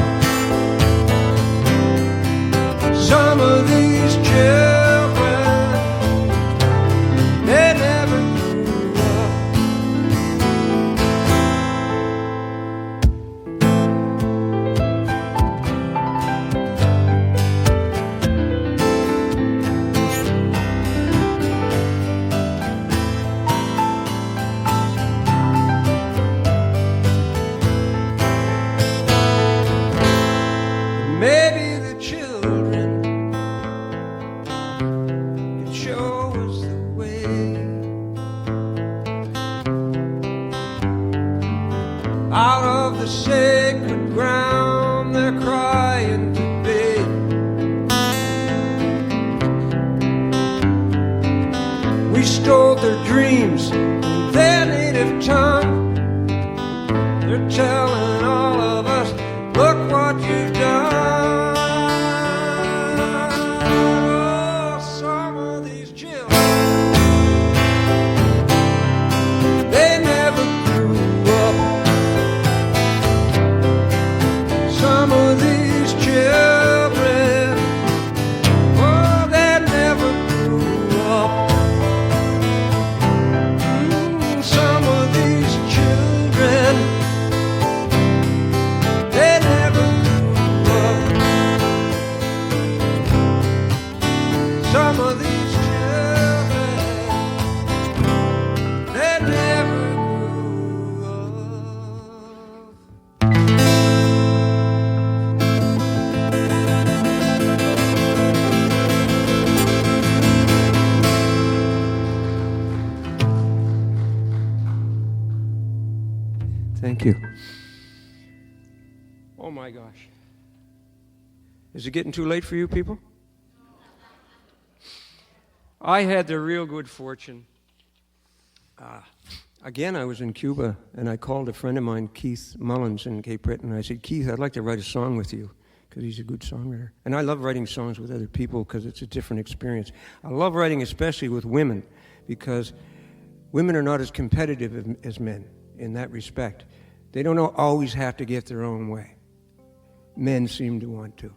Out of the sacred ground they're crying to bathe. We stole their dreams, their native tongue. They're telling all of us, look what you've done. Oh, some of these children, they never grew up. Some of these children, oh, they never grew up. Some of these children, they never grew up. Some of these children, they never grew up. Thank you. Oh my gosh. Is it getting too late for you people? I had the real good fortune. Again, I was in Cuba, and I called a friend of mine, Keith Mullins, in Cape Breton, and I said, Keith, I'd like to write a song with you, because he's a good songwriter. And I love writing songs with other people, because it's a different experience. I love writing especially with women, because women are not as competitive as men in that respect. They don't always have to get their own way. Men seem to want to.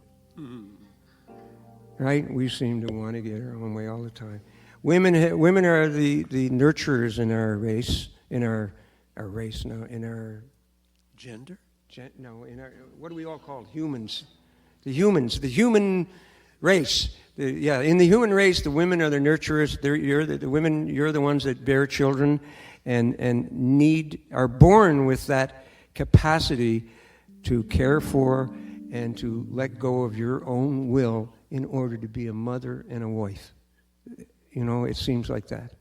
Right? We seem to want to get our own way all the time. Women are the nurturers in our race, in our Gender? in our, what are we all called? Humans. The human race. In the human race, the women are the nurturers. You're the ones that bear children and are born with that capacity to care for and to let go of your own will in order to be a mother and a wife. You know, it seems like that.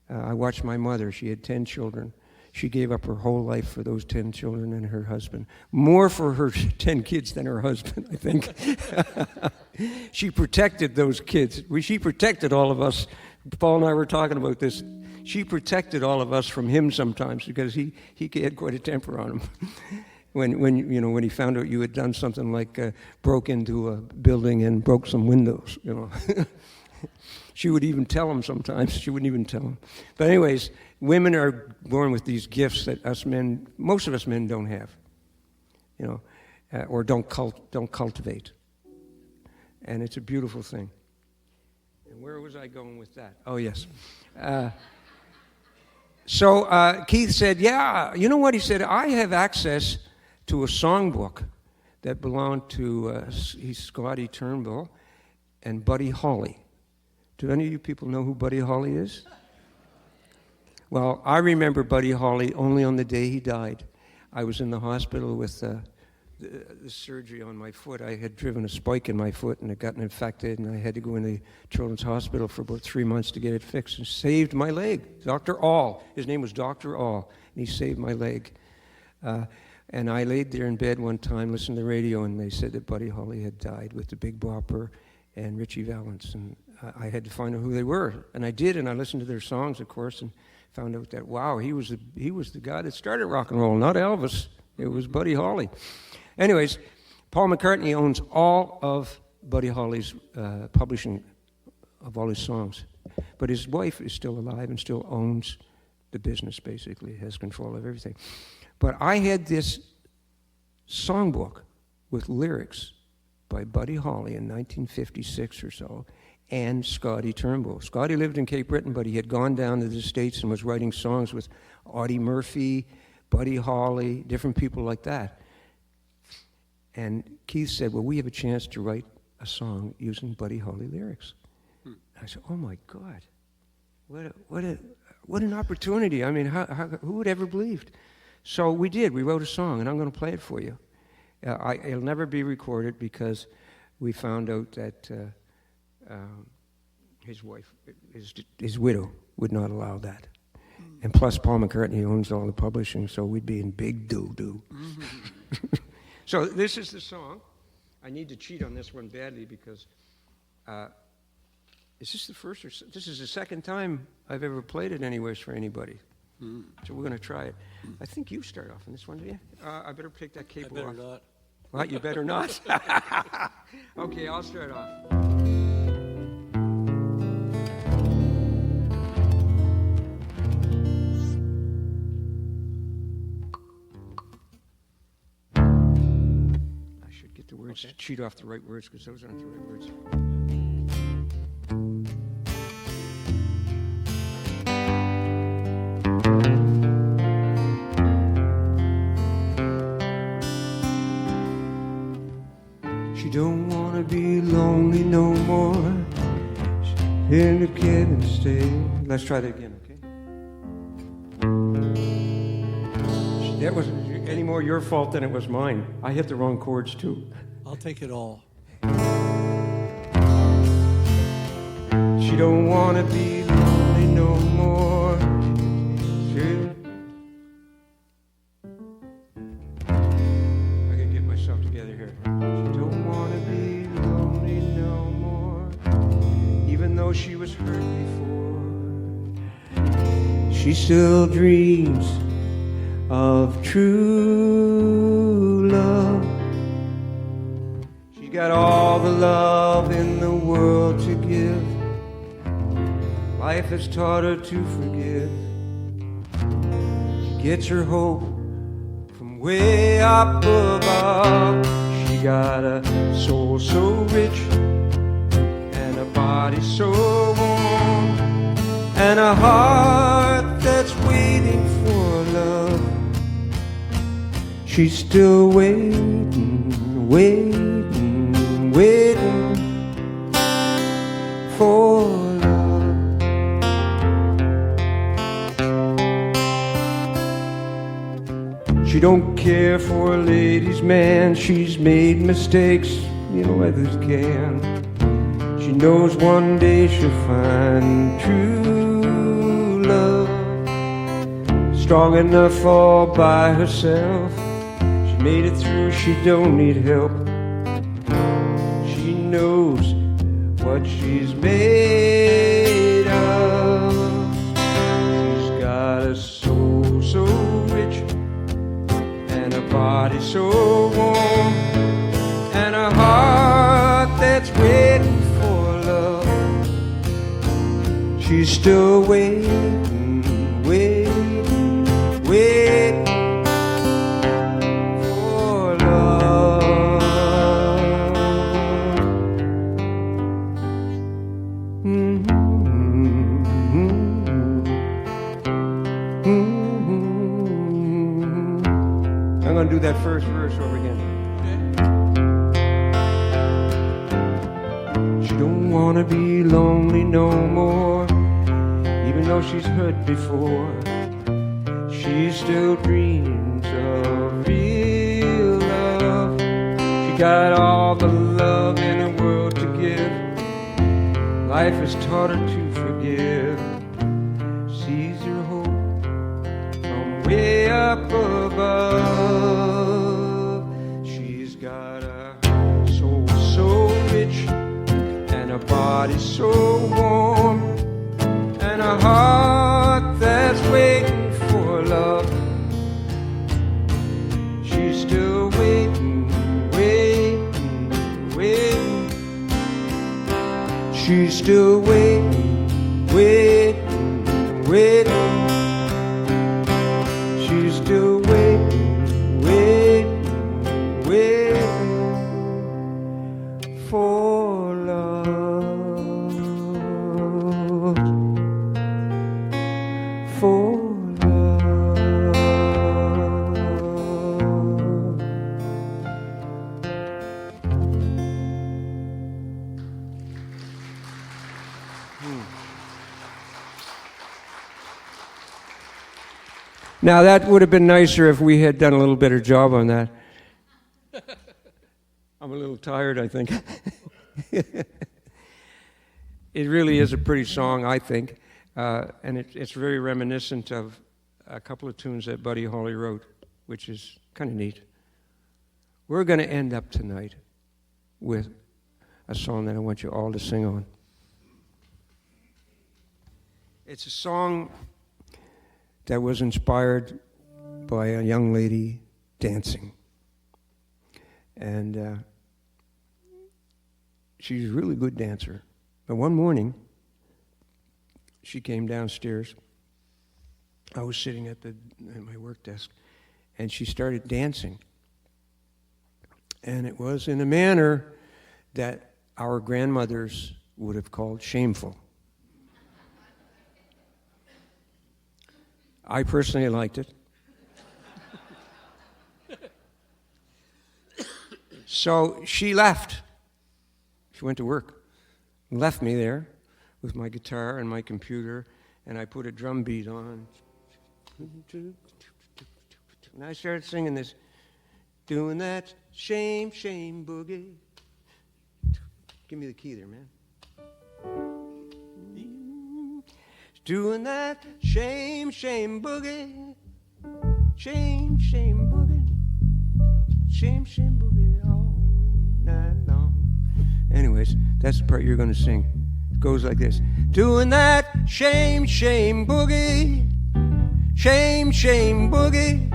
I watched my mother. She had 10 children. She gave up her whole life for those 10 children and her husband. More for her 10 kids than her husband, I think. She protected those kids. She protected all of us. Paul and I were talking about this. She protected all of us from him sometimes because he had quite a temper on him. When he found out you had done something like broke into a building and broke some windows, She would even tell him sometimes. She wouldn't even tell him. But anyways, women are born with these gifts that most of us men don't have, or don't cultivate. And it's a beautiful thing. And where was I going with that? Oh, yes. So Keith said, yeah, you know what? He said, I have access to a songbook that belonged to Scotty Turnbull and Buddy Holly. Do any of you people know who Buddy Holly is? Well, I remember Buddy Holly only on the day he died. I was in the hospital with the surgery on my foot. I had driven a spike in my foot and it got infected, and I had to go in the children's hospital for about 3 months to get it fixed, and saved my leg. Dr. All. His name was Dr. All, and he saved my leg. And I laid there in bed one time, listened to the radio, and they said that Buddy Holly had died with the Big Bopper and Ritchie Valens, and I had to find out who they were, and I did, and I listened to their songs, of course, and found out that, wow, he was the guy that started rock and roll, not Elvis. It was Buddy Holly. Anyways, Paul McCartney owns all of Buddy Holly's publishing of all his songs, but his wife is still alive and still owns the business, basically, has control of everything. But I had this songbook with lyrics by Buddy Holly in 1956 or so, and Scotty Turnbull. Scotty lived in Cape Breton, but he had gone down to the States and was writing songs with Audie Murphy, Buddy Holly, different people like that. And Keith said, well, we have a chance to write a song using Buddy Holly lyrics. I said, oh my God, what an opportunity. I mean, who would ever believed? So we did. We wrote a song, and I'm going to play it for you. It'll never be recorded because we found out that his wife, his widow, would not allow that. And plus, Paul McCartney owns all the publishing, so we'd be in big doo-doo. So this is the song. I need to cheat on this one badly because is this the first or this is the second time I've ever played it anyways for anybody. So we're going to try it. I think you start off on this one, do you? I better take that cable off. I better not. What, you better not? Okay, I'll start off. I should get the words, cheat off the right words, because those aren't the right words. She don't want to be lonely no more. She's in the cabin stay. Let's try that again, okay? That wasn't any more your fault than it was mine. I hit the wrong chords too. I'll take it all. She don't want to be lonely no more. I gotta get myself together here. She don't want to be lonely no more, even though she was hurt before. She still dreams of true love. She's got all the love in the world to give. Life has taught her to forgive. She gets her hope from way up above. She got a soul so rich and a body so warm and a heart that's waiting for love. She's still waiting, waiting, waiting for love. She don't care for a ladies' man. She's made mistakes, you know, others can. She knows one day she'll find true love, strong enough all by herself. She made it through, she don't need help. She knows what she's made of. She's got a soul so rich and a body so warm and a heart that's waiting for love. She's still waiting, waiting, waiting for love. I'm going to do that first verse over again. She don't want to be lonely no more, even though she's hurt before. She still dreams of real love. She got all the love in the world to give. Life has taught her to forgive. Sees her hope from way up above. She's got a soul so rich and a body so warm and a heart that's waiting for love. She's still waiting, waiting, waiting. She's still waiting, waiting, waiting. She's still waiting, waiting, waiting for love, for love. Now that would have been nicer if we had done a little better job on that. I'm a little tired, I think. It really is a pretty song, I think. And it's very reminiscent of a couple of tunes that Buddy Holly wrote, which is kind of neat. We're going to end up tonight with a song that I want you all to sing on. It's a song that was inspired by a young lady dancing. And she's a really good dancer. But one morning, she came downstairs. I was sitting at my work desk, and she started dancing. And it was in a manner that our grandmothers would have called shameful. I personally liked it. So she left. She went to work, left me there with my guitar and my computer, and I put a drum beat on. And I started singing this, doing that shame, shame boogie. Give me the key there, man. Doing that shame, shame boogie. Shame, shame boogie. Shame, shame boogie all night long. Anyways, that's the part you're going to sing. It goes like this. Doing that shame, shame boogie. Shame, shame boogie.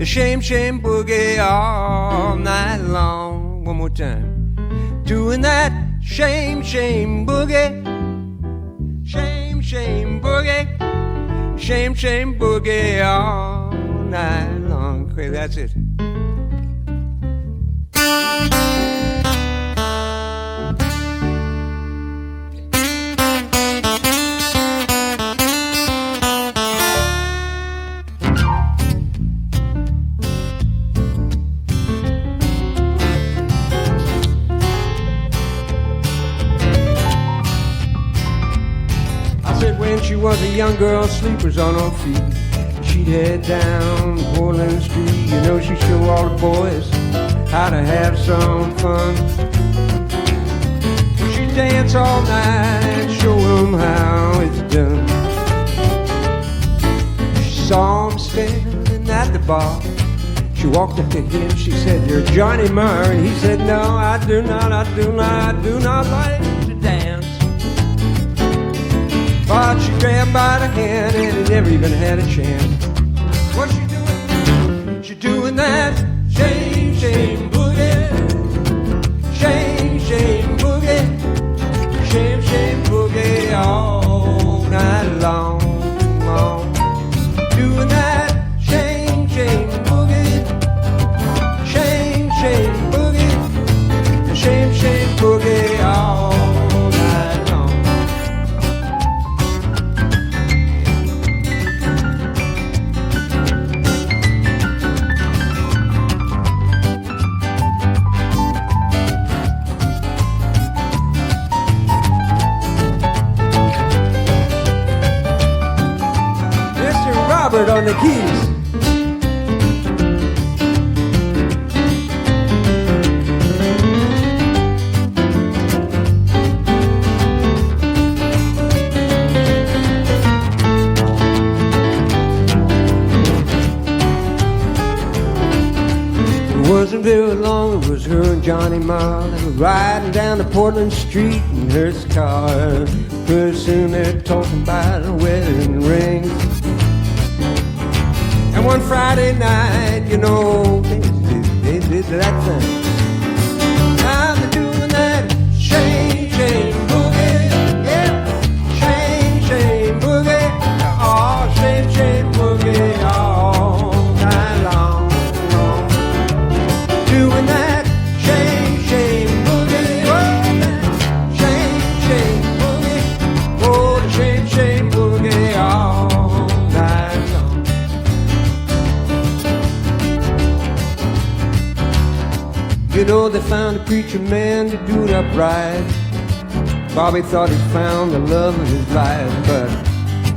Shame, shame boogie all night long. One more time. Doing that shame, shame boogie. Shame, shame boogie. Shame, shame boogie all night long. Okay, that's it. She was a young girl, sleepers on her feet. She'd head down Portland Street. You know, she'd show all the boys how to have some fun. She'd dance all night, show them how it's done. She saw him standing at the bar. She walked up to him, she said, "You're Johnny Marr." And he said, "No, I do not like to dance." But she grabbed by the hand and it never even had a chance. What's she doing? She doing that shame, shame boogie. Shame, shame boogie. Shame, shame boogie all night long. Doing that shame, shame boogie. Shame, shame boogie. Shame, shame boogie all night long. On the keys. It wasn't very long, it was her and Johnny Marr. They were riding down the Portland Street in her car. Pretty soon they're talking about a wedding ring. And one Friday night, you know, they did that thing. Now they're doing that shame, shame boogie. Yeah, shame, shame boogie. Oh, shame, shame boogie all night long. Doing that shame, shame boogie. Oh, that shame, shame boogie. Oh, the shame, shame boogie all night long. You know, they found a preacher man to do it upright. Bobby thought he'd found the love of his life, but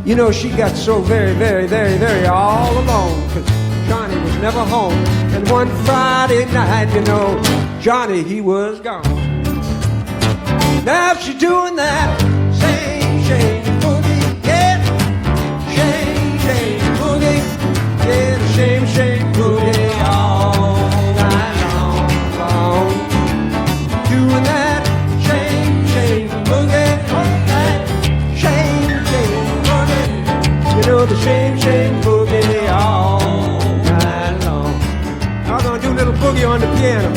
you know, she got so very, very, very, very all alone, 'cause Johnny was never home. And one Friday night, you know, Johnny, he was gone. Now she's doing that same, shame boogie, yeah. boogie on the piano.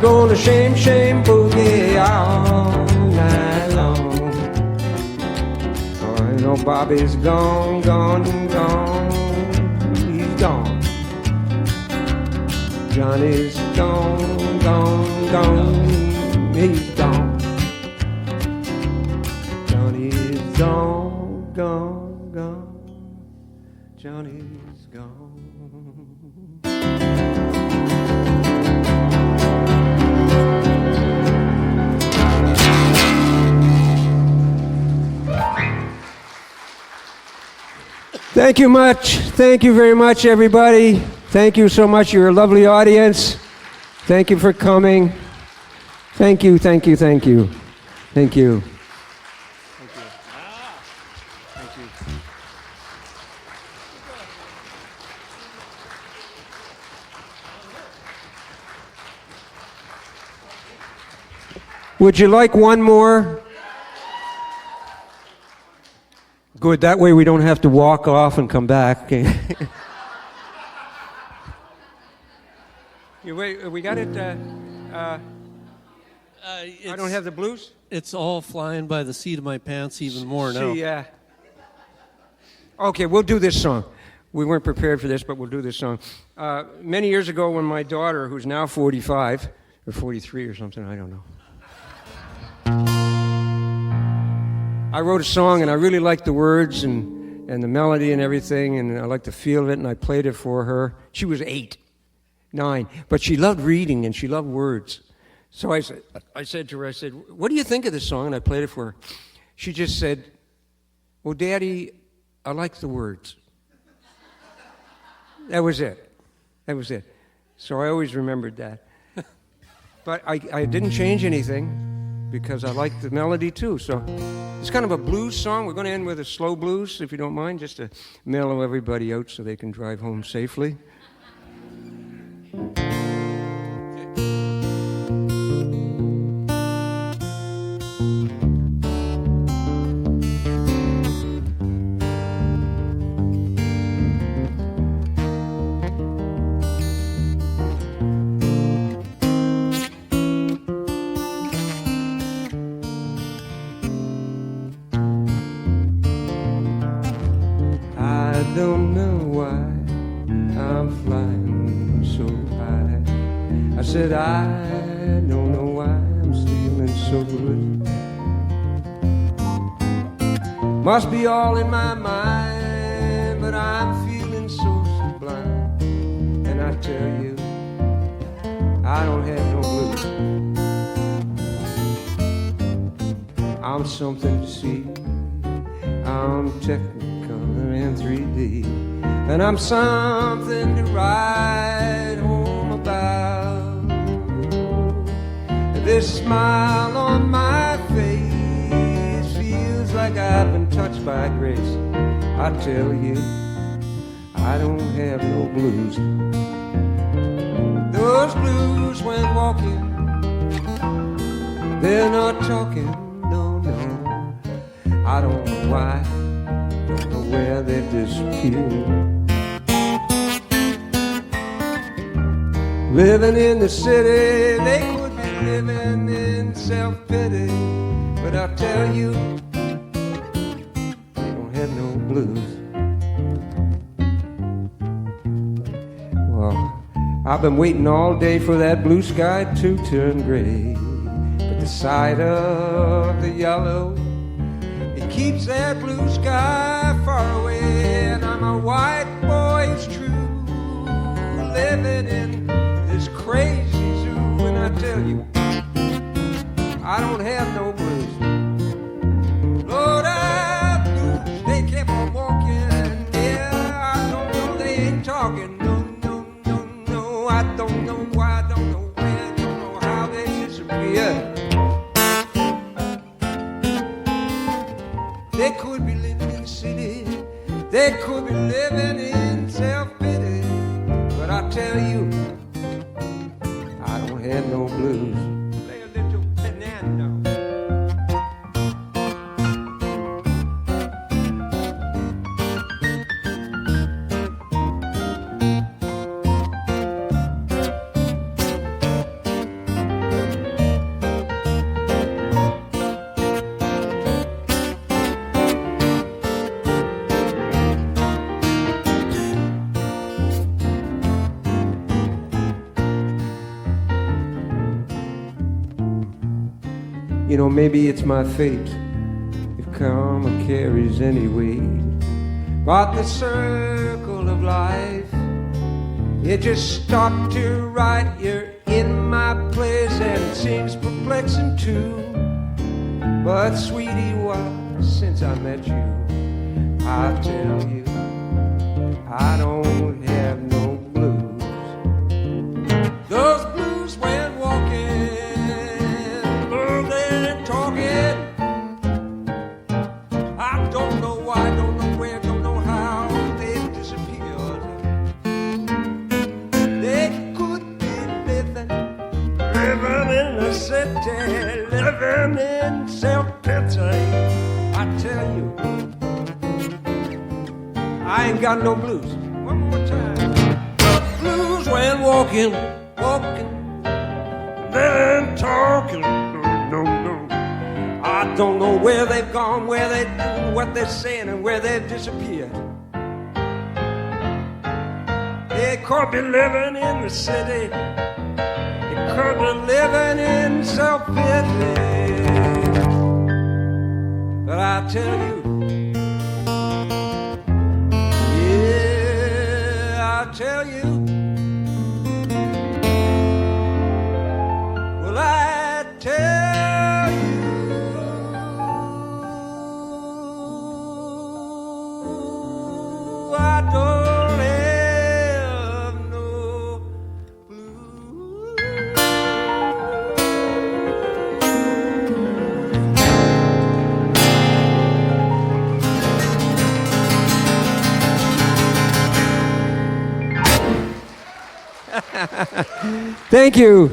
Gonna shame, shame boogie all night long. Oh, I know Bobby's gone, gone, gone. He's gone. Johnny's gone, gone, gone. He's gone. Johnny's gone, gone, gone. Johnny's gone. Thank you much. Thank you very much, everybody. Thank you so much. You're a lovely audience. Thank you for coming. Thank you, thank you, thank you. Thank you. Thank you. Thank you. Would you like one more? Good, that way we don't have to walk off and come back. Wait, we got it. I don't have the blues? It's all flying by the seat of my pants even more now. Yeah. Okay, we'll do this song. We weren't prepared for this, but we'll do this song. Many years ago when my daughter, who's now 45, or 43 or something, I don't know. I wrote a song, and I really liked the words and the melody and everything, and I liked the feel of it, and I played it for her. She was 8, 9, but she loved reading, and she loved words. So I said to her, what do you think of this song? And I played it for her. She just said, well, Daddy, I like the words. That was it. That was it. So I always remembered that. But I didn't change anything, because I like the melody too. So it's kind of a blues song. We're going to end with a slow blues, if you don't mind, just to mellow everybody out so they can drive home safely. I don't know why I'm flying so high. I said I don't know why I'm feeling so good. Must be all in my mind, but I'm feeling so sublime. And I tell you, I don't have no blues. I'm something to see. I'm technical in 3D, and I'm something to write home about. This smile on my face feels like I've been touched by grace. I tell you, I don't have no blues. Those blues when walking, they're not talking, no, no. I don't know why, don't know where they've disappeared. Living in the city, they could be living in self-pity, but I'll tell you, they don't have no blues. Well, I've been waiting all day for that blue sky to turn gray, but the sight of the yellow, it keeps that blue sky far away. And I'm a white boy, it's true, living in this crazy zoo. And I tell you, I don't have no blues. Lord, I They could be living in the city, they could be living in self-pity, but I tell you, I don't have no blues. Play a little banana. You know, maybe it's my fate if karma carries any weight. But the circle of life, it just stopped to right. You're in my place and it seems perplexing too. But sweetie, what, since I met you, I tell you, I don't have no blues. Those blues went walking, talking. I don't know why, don't know where, don't know how they disappeared. They could be living in the city, living in self-pity. I tell you, I ain't got no blues. One more time. The blues went walking, living, talking. I don't know where they've gone, where they do, what they're saying, and where they've disappeared. They could be living in the city, they could be living in self-pity. But I tell you, yeah, I tell you, well, I tell you, I don't have no blues. Thank you.